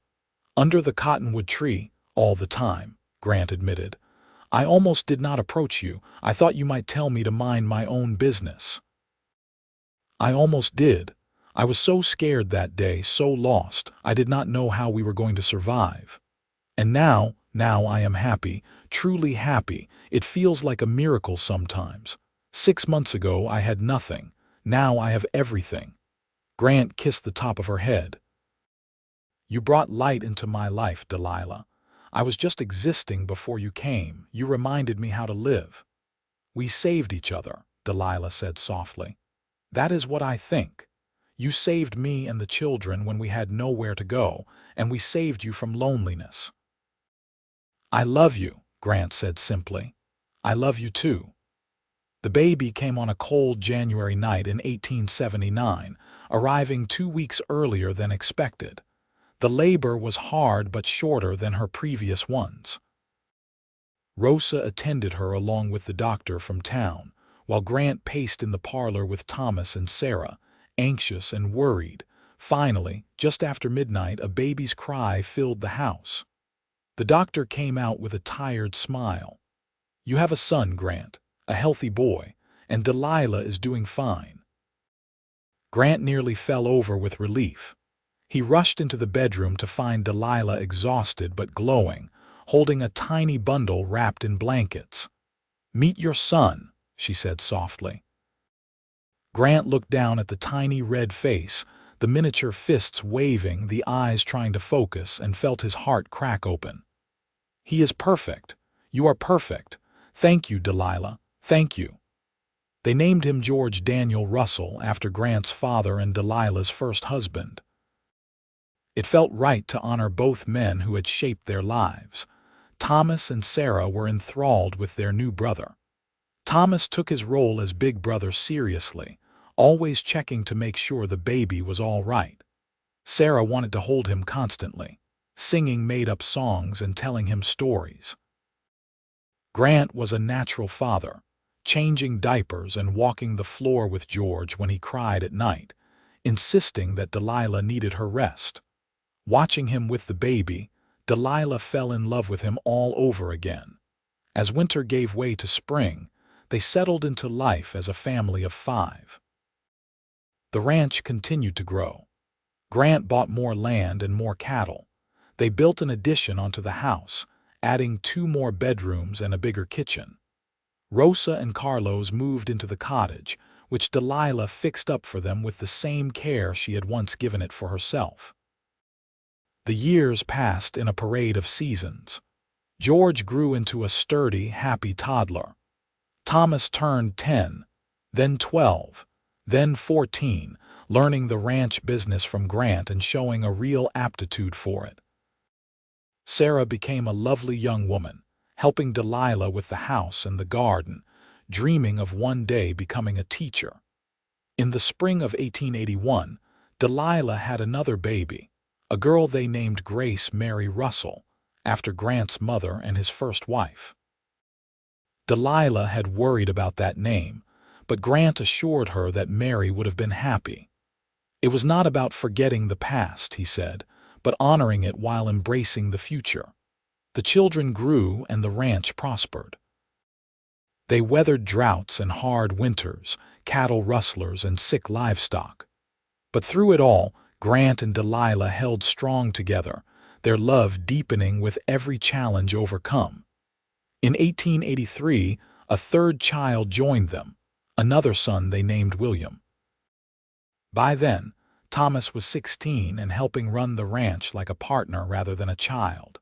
"Under the cottonwood tree, all the time," Grant admitted. "I almost did not approach you. I thought you might tell me to mind my own business." "I almost did. I was so scared that day, so lost. I did not know how we were going to survive. And now I am happy, truly happy. It feels like a miracle sometimes. 6 months ago I had nothing. Now I have everything." Grant kissed the top of her head. "You brought light into my life, Delilah. I was just existing before you came. You reminded me how to live." "We saved each other," Delilah said softly. "That is what I think. You saved me and the children when we had nowhere to go, and we saved you from loneliness." "I love you," Grant said simply. "I love you too." The baby came on a cold January night in 1879, arriving 2 weeks earlier than expected. The labor was hard but shorter than her previous ones. Rosa attended her along with the doctor from town, while Grant paced in the parlor with Thomas and Sarah, anxious and worried. Finally, just after midnight, a baby's cry filled the house. The doctor came out with a tired smile. "You have a son, Grant, a healthy boy, and Delilah is doing fine." Grant nearly fell over with relief. He rushed into the bedroom to find Delilah exhausted but glowing, holding a tiny bundle wrapped in blankets. "Meet your son," she said softly. Grant looked down at the tiny red face, the miniature fists waving, the eyes trying to focus, and felt his heart crack open. "He is perfect. You are perfect. Thank you, Delilah. Thank you." They named him George Daniel Russell after Grant's father and Delilah's first husband. It felt right to honor both men who had shaped their lives. Thomas and Sarah were enthralled with their new brother. Thomas took his role as big brother seriously, always checking to make sure the baby was all right. Sarah wanted to hold him constantly, singing made-up songs and telling him stories. Grant was a natural father, changing diapers and walking the floor with George when he cried at night, insisting that Delilah needed her rest. Watching him with the baby, Delilah fell in love with him all over again. As winter gave way to spring, they settled into life as a family of 5. The ranch continued to grow. Grant bought more land and more cattle. They built an addition onto the house, adding 2 more bedrooms and a bigger kitchen. Rosa and Carlos moved into the cottage, which Delilah fixed up for them with the same care she had once given it for herself. The years passed in a parade of seasons. George grew into a sturdy, happy toddler. Thomas turned 10, then 12, then 14, learning the ranch business from Grant and showing a real aptitude for it. Sarah became a lovely young woman, helping Delilah with the house and the garden, dreaming of one day becoming a teacher. In the spring of 1881, Delilah had another baby, a girl they named Grace Mary Russell, after Grant's mother and his first wife. Delilah had worried about that name, but Grant assured her that Mary would have been happy. It was not about forgetting the past, he said, but honoring it while embracing the future. The children grew and the ranch prospered. They weathered droughts and hard winters, cattle rustlers and sick livestock. But through it all, Grant and Delilah held strong together, their love deepening with every challenge overcome. In 1883, a third child joined them, another son they named William. By then, Thomas was 16 and helping run the ranch like a partner rather than a child.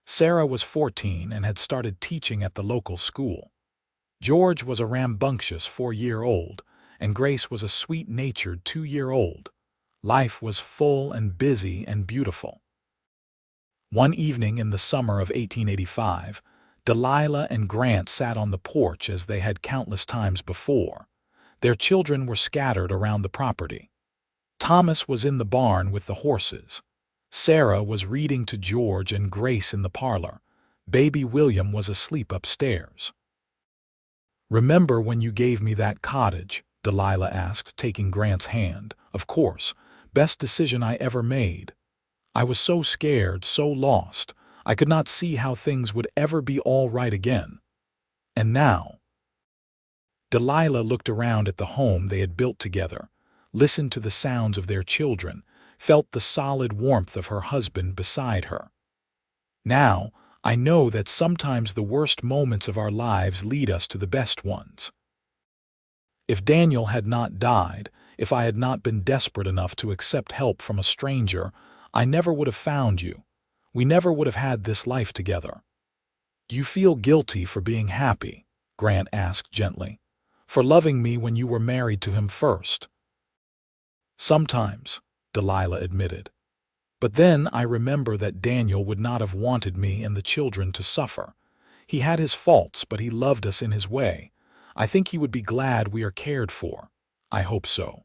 Sarah was 14 and had started teaching at the local school. George was a rambunctious 4-year-old, and Grace was a sweet-natured 2-year-old. Life was full and busy and beautiful. One evening in the summer of 1885, Delilah and Grant sat on the porch as they had countless times before. Their children were scattered around the property. Thomas was in the barn with the horses. Sarah was reading to George and Grace in the parlor. Baby William was asleep upstairs. "Remember when you gave me that cottage?" Delilah asked, taking Grant's hand. "Of course. Best decision I ever made. I was so scared, so lost. I could not see how things would ever be all right again. And now—" Delilah looked around at the home they had built together, listened to the sounds of their children, felt the solid warmth of her husband beside her. "Now, I know that sometimes the worst moments of our lives lead us to the best ones. If Daniel had not died, if I had not been desperate enough to accept help from a stranger, I never would have found you. We never would have had this life together." "Do you feel guilty for being happy?" Grant asked gently. "For loving me when you were married to him first?" "Sometimes," Delilah admitted. "But then I remember that Daniel would not have wanted me and the children to suffer. He had his faults, but he loved us in his way. I think he would be glad we are cared for. I hope so.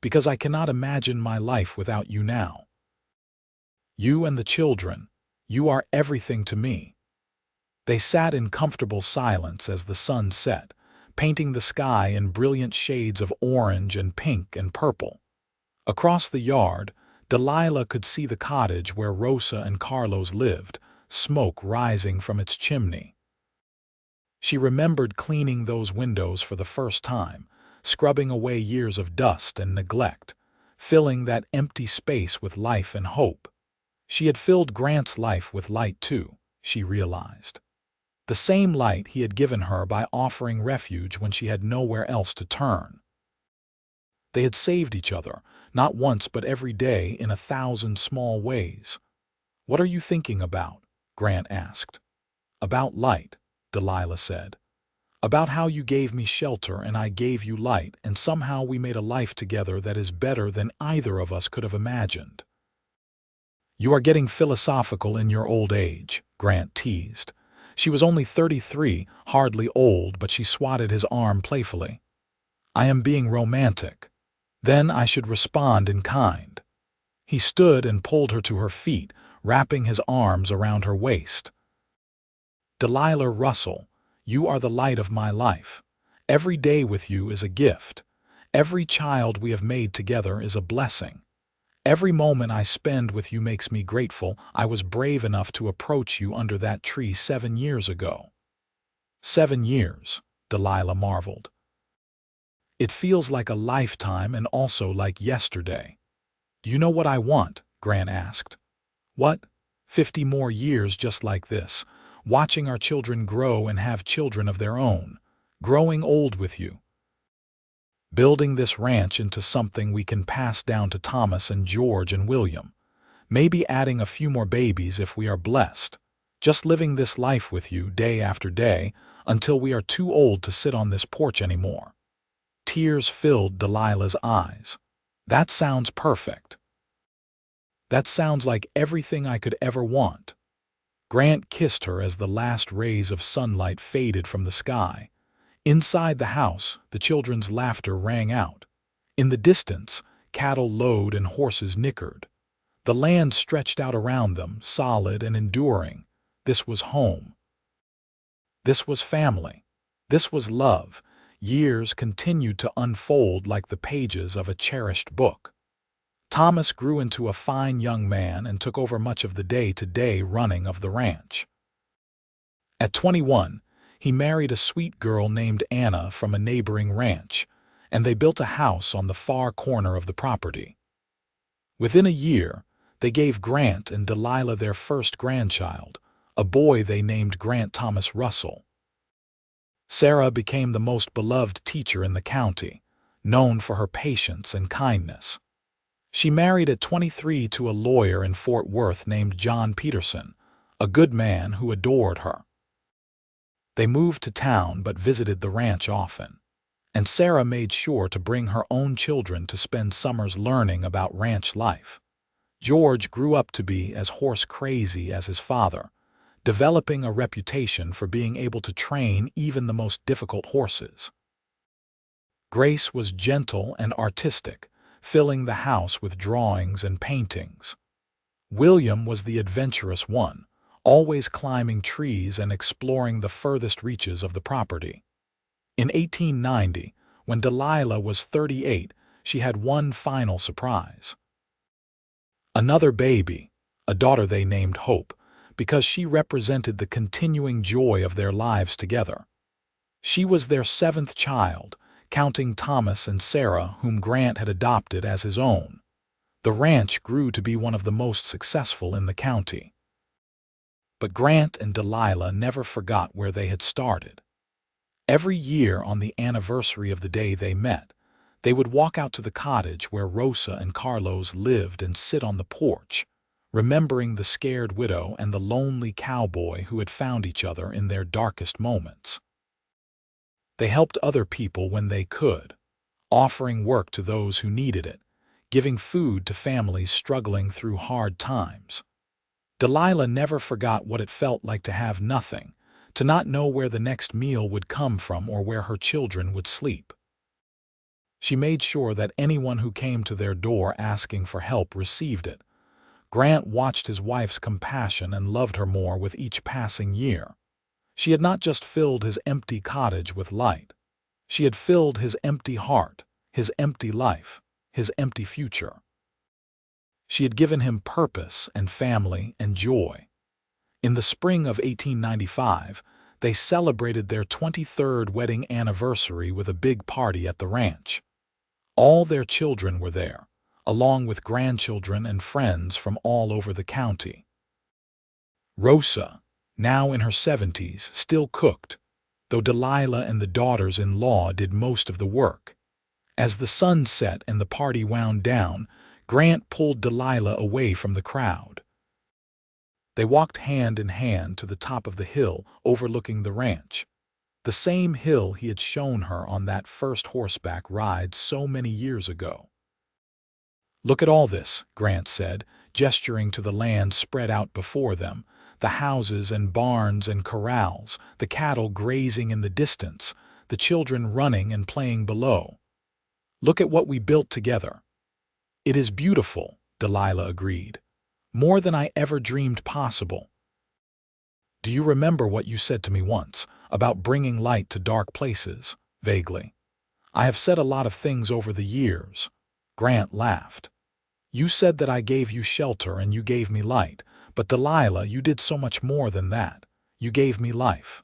Because I cannot imagine my life without you now. You and the children, you are everything to me." They sat in comfortable silence as the sun set, painting the sky in brilliant shades of orange and pink and purple. Across the yard, Delilah could see the cottage where Rosa and Carlos lived, smoke rising from its chimney. She remembered cleaning those windows for the first time, scrubbing away years of dust and neglect, filling that empty space with life and hope. She had filled Grant's life with light too, she realized. The same light he had given her by offering refuge when she had nowhere else to turn. They had saved each other, not once but every day in 1,000 small ways. "What are you thinking about?" Grant asked. "About light," Delilah said. "About how you gave me shelter and I gave you light, and somehow we made a life together that is better than either of us could have imagined." "You are getting philosophical in your old age," Grant teased. She was only 33, hardly old, but she swatted his arm playfully. "I am being romantic. Then I should respond in kind." He stood and pulled her to her feet, wrapping his arms around her waist. "Delilah Russell, you are the light of my life. Every day with you is a gift. Every child we have made together is a blessing. Every moment I spend with you makes me grateful I was brave enough to approach you under that tree 7 years ago." 7 years, Delilah marveled. "It feels like a lifetime and also like yesterday." "Do you know what I want?" Grant asked. "What? 50 more years just like this, watching our children grow and have children of their own, growing old with you. Building this ranch into something we can pass down to Thomas and George and William. Maybe adding a few more babies if we are blessed. Just living this life with you day after day until we are too old to sit on this porch anymore." Tears filled Delilah's eyes. "That sounds perfect. That sounds like everything I could ever want." Grant kissed her as the last rays of sunlight faded from the sky. Inside the house, the children's laughter rang out. In the distance, cattle lowed and horses nickered. The land stretched out around them, solid and enduring. This was home. This was family. This was love. Years continued to unfold like the pages of a cherished book. Thomas grew into a fine young man and took over much of the day-to-day running of the ranch. At 21, he married a sweet girl named Anna from a neighboring ranch, and they built a house on the far corner of the property. Within a year, they gave Grant and Delilah their first grandchild, a boy they named Grant Thomas Russell. Sarah became the most beloved teacher in the county, known for her patience and kindness. She married at 23 to a lawyer in Fort Worth named John Peterson, a good man who adored her. They moved to town but visited the ranch often, and Sarah made sure to bring her own children to spend summers learning about ranch life. George grew up to be as horse-crazy as his father, developing a reputation for being able to train even the most difficult horses. Grace was gentle and artistic, filling the house with drawings and paintings. William was the adventurous one, always climbing trees and exploring the furthest reaches of the property. In 1890, when Delilah was 38, she had one final surprise. Another baby, a daughter they named Hope, because she represented the continuing joy of their lives together. She was their seventh child, counting Thomas and Sarah, whom Grant had adopted as his own. The ranch grew to be one of the most successful in the county. But Grant and Delilah never forgot where they had started. Every year on the anniversary of the day they met, they would walk out to the cottage where Rosa and Carlos lived and sit on the porch, remembering the scared widow and the lonely cowboy who had found each other in their darkest moments. They helped other people when they could, offering work to those who needed it, giving food to families struggling through hard times. Delilah never forgot what it felt like to have nothing, to not know where the next meal would come from or where her children would sleep. She made sure that anyone who came to their door asking for help received it. Grant watched his wife's compassion and loved her more with each passing year. She had not just filled his empty cottage with light. She had filled his empty heart, his empty life, his empty future. She had given him purpose and family and joy. In the spring of 1895, they celebrated their 23rd wedding anniversary with a big party at the ranch. All their children were there, along with grandchildren and friends from all over the county. Rosa, now in her 70s, still cooked, though Delilah and the daughters-in-law did most of the work. As the sun set and the party wound down, Grant pulled Delilah away from the crowd. They walked hand in hand to the top of the hill overlooking the ranch, the same hill he had shown her on that first horseback ride so many years ago. "Look at all this," Grant said, gesturing to the land spread out before them, the houses and barns and corrals, the cattle grazing in the distance, the children running and playing below. "Look at what we built together." "It is beautiful," Delilah agreed. "More than I ever dreamed possible." "Do you remember what you said to me once, about bringing light to dark places?" Vaguely. "I have said a lot of things over the years." Grant laughed. "You said that I gave you shelter and you gave me light, but Delilah, you did so much more than that. You gave me life.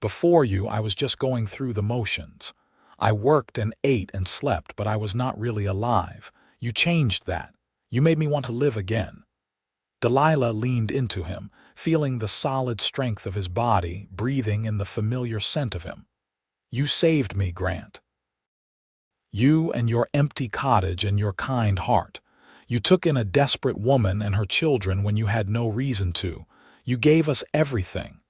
Before you, I was just going through the motions. I worked and ate and slept, but I was not really alive. You changed that. You made me want to live again." Delilah leaned into him, feeling the solid strength of his body, breathing in the familiar scent of him. "You saved me, Grant. You and your empty cottage and your kind heart. You took in a desperate woman and her children when you had no reason to. You gave us everything."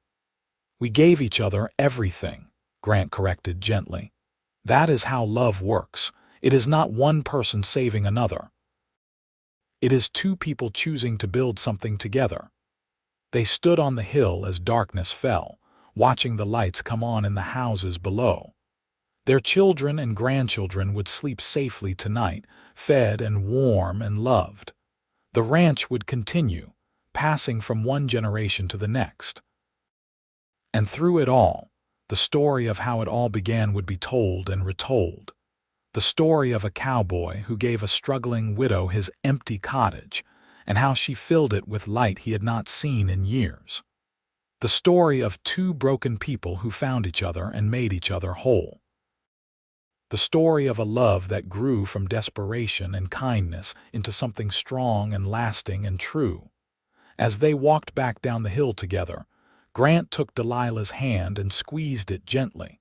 "We gave each other everything," Grant corrected gently. "That is how love works. It is not one person saving another. It is two people choosing to build something together." They stood on the hill as darkness fell, watching the lights come on in the houses below. Their children and grandchildren would sleep safely tonight, fed and warm and loved. The ranch would continue, passing from one generation to the next. And through it all, the story of how it all began would be told and retold. The story of a cowboy who gave a struggling widow his empty cottage, and how she filled it with light he had not seen in years. The story of two broken people who found each other and made each other whole. The story of a love that grew from desperation and kindness into something strong and lasting and true. As they walked back down the hill together, Grant took Delilah's hand and squeezed it gently.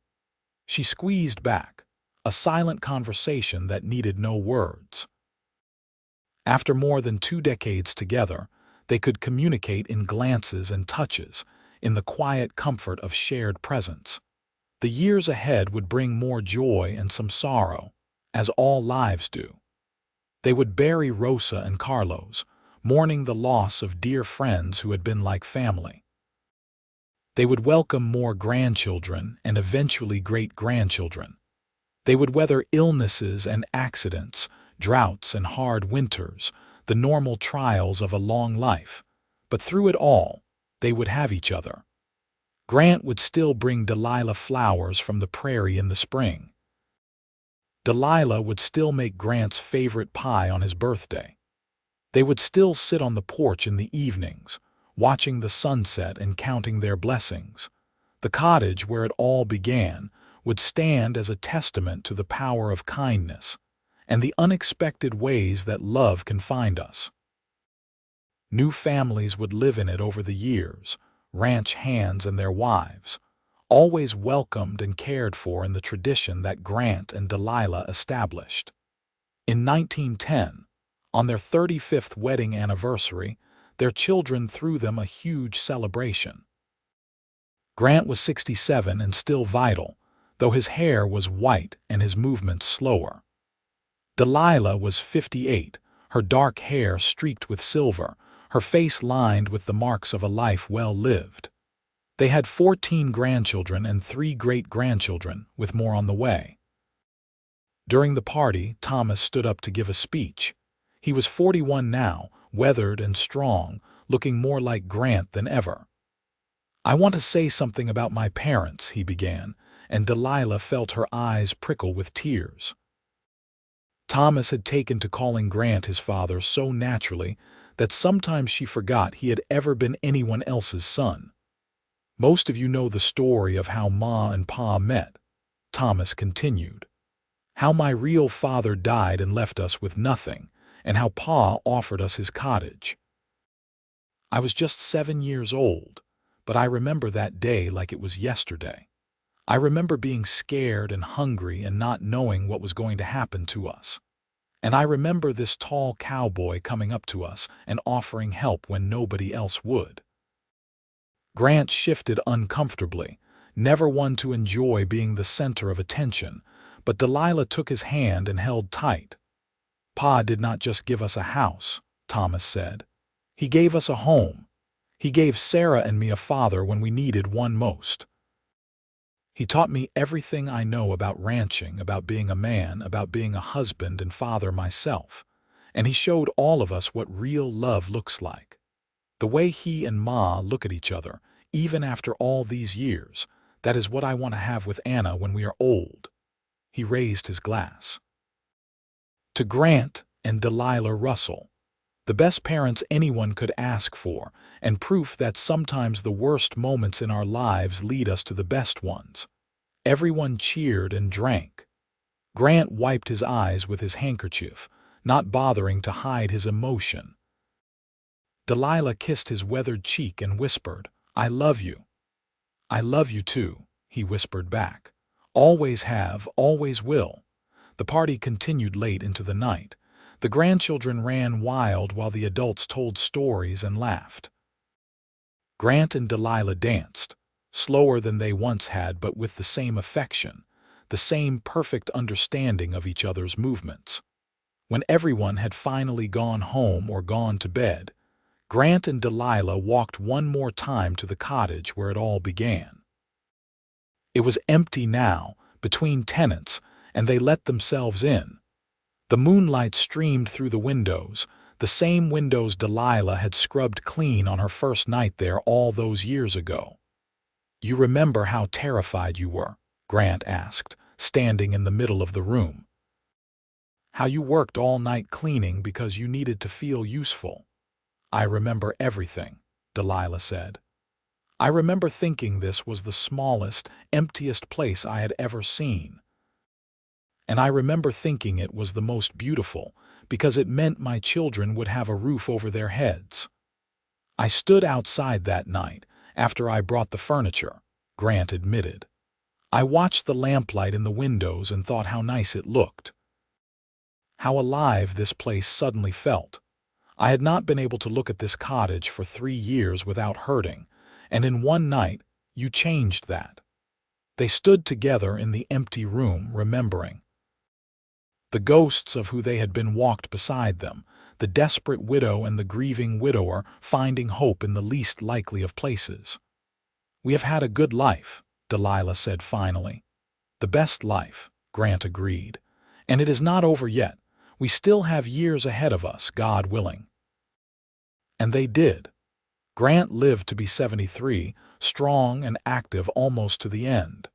She squeezed back, a silent conversation that needed no words. After more than 2 decades together, they could communicate in glances and touches, in the quiet comfort of shared presence. The years ahead would bring more joy and some sorrow, as all lives do. They would bury Rosa and Carlos, mourning the loss of dear friends who had been like family. They would welcome more grandchildren and eventually great-grandchildren. They would weather illnesses and accidents, droughts and hard winters, the normal trials of a long life. But through it all, they would have each other. Grant would still bring Delilah flowers from the prairie in the spring. Delilah would still make Grant's favorite pie on his birthday. They would still sit on the porch in the evenings, watching the sunset and counting their blessings. The cottage where it all began would stand as a testament to the power of kindness and the unexpected ways that love can find us. New families would live in it over the years, ranch hands and their wives, always welcomed and cared for in the tradition that Grant and Delilah established. In 1910, on their 35th wedding anniversary, their children threw them a huge celebration. Grant was 67 and still vital, though his hair was white and his movements slower. Delilah was 58, her dark hair streaked with silver, her face lined with the marks of a life well lived. They had 14 grandchildren and 3 great-grandchildren, with more on the way. During the party, Thomas stood up to give a speech. He was 41 now, weathered and strong, looking more like Grant than ever. "I want to say something about my parents," he began, and Delilah felt her eyes prickle with tears. Thomas had taken to calling Grant his father so naturally that sometimes she forgot he had ever been anyone else's son. "Most of you know the story of how Ma and Pa met," Thomas continued. "How my real father died and left us with nothing, and how Pa offered us his cottage. I was just 7 years old, but I remember that day like it was yesterday. I remember being scared and hungry and not knowing what was going to happen to us. And I remember this tall cowboy coming up to us and offering help when nobody else would." Grant shifted uncomfortably, never one to enjoy being the center of attention, but Delilah took his hand and held tight. "Pa did not just give us a house," Thomas said. "He gave us a home. He gave Sarah and me a father when we needed one most. He taught me everything I know about ranching, about being a man, about being a husband and father myself, and he showed all of us what real love looks like. The way he and Ma look at each other, even after all these years, that is what I want to have with Anna when we are old." He raised his glass. "To Grant and Delilah Russell, the best parents anyone could ask for, and proof that sometimes the worst moments in our lives lead us to the best ones." Everyone cheered and drank. Grant wiped his eyes with his handkerchief, not bothering to hide his emotion. Delilah kissed his weathered cheek and whispered, "I love you." "I love you too," he whispered back. "Always have, always will." The party continued late into the night. The grandchildren ran wild while the adults told stories and laughed. Grant and Delilah danced, slower than they once had but with the same affection, the same perfect understanding of each other's movements. When everyone had finally gone home or gone to bed, Grant and Delilah walked one more time to the cottage where it all began. It was empty now, between tenants, and they let themselves in. The moonlight streamed through the windows, the same windows Delilah had scrubbed clean on her first night there all those years ago. "You remember how terrified you were?" Grant asked, standing in the middle of the room. "How you worked all night cleaning because you needed to feel useful." "I remember everything," Delilah said. "I remember thinking this was the smallest, emptiest place I had ever seen. And I remember thinking it was the most beautiful, because it meant my children would have a roof over their heads. I stood outside that night, after I brought the furniture," Grant admitted. "I watched the lamplight in the windows and thought how nice it looked. How alive this place suddenly felt. I had not been able to look at this cottage for 3 years without hurting, and in one night you changed that." They stood together in the empty room, remembering. The ghosts of who they had been walked beside them, the desperate widow and the grieving widower finding hope in the least likely of places. "We have had a good life," Delilah said finally. "The best life," Grant agreed. "And it is not over yet. We still have years ahead of us, God willing." And they did. Grant lived to be 73, strong and active almost to the end.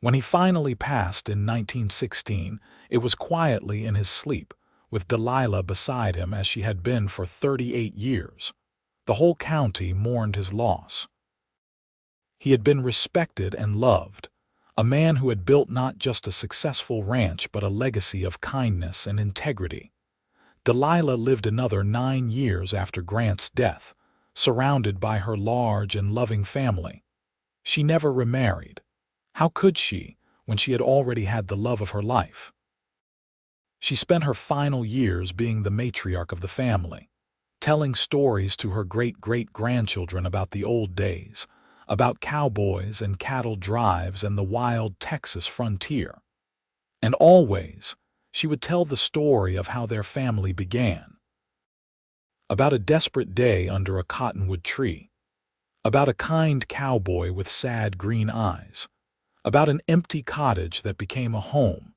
When he finally passed in 1916, it was quietly in his sleep, with Delilah beside him as she had been for 38 years. The whole county mourned his loss. He had been respected and loved, a man who had built not just a successful ranch but a legacy of kindness and integrity. Delilah lived another 9 years after Grant's death, surrounded by her large and loving family. She never remarried. How could she, when she had already had the love of her life? She spent her final years being the matriarch of the family, telling stories to her great-great-grandchildren about the old days, about cowboys and cattle drives and the wild Texas frontier. And always, she would tell the story of how their family began. About a desperate day under a cottonwood tree. About a kind cowboy with sad green eyes. About an empty cottage that became a home.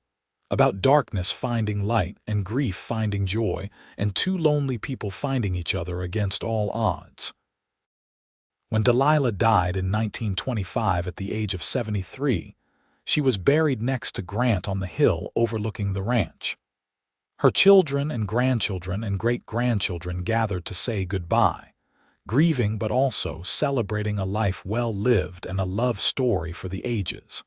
About darkness finding light and grief finding joy, and two lonely people finding each other against all odds. When Delilah died in 1925 at the age of 73, she was buried next to Grant on the hill overlooking the ranch. Her children and grandchildren and great-grandchildren gathered to say goodbye, grieving but also celebrating a life well lived and a love story for the ages.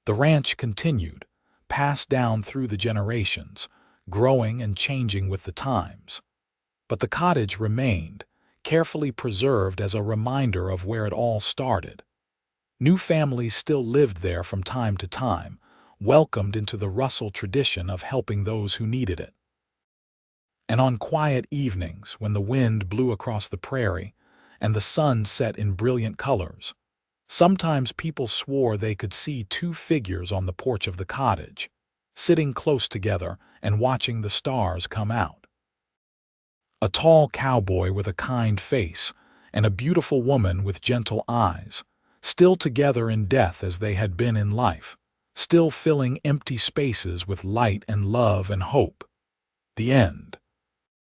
The ranch continued, passed down through the generations, growing and changing with the times. But the cottage remained, carefully preserved as a reminder of where it all started. New families still lived there from time to time, welcomed into the Russell tradition of helping those who needed it. And on quiet evenings, when the wind blew across the prairie and the sun set in brilliant colors, sometimes people swore they could see two figures on the porch of the cottage, sitting close together and watching the stars come out. A tall cowboy with a kind face, and a beautiful woman with gentle eyes, still together in death as they had been in life, still filling empty spaces with light and love and hope. The end.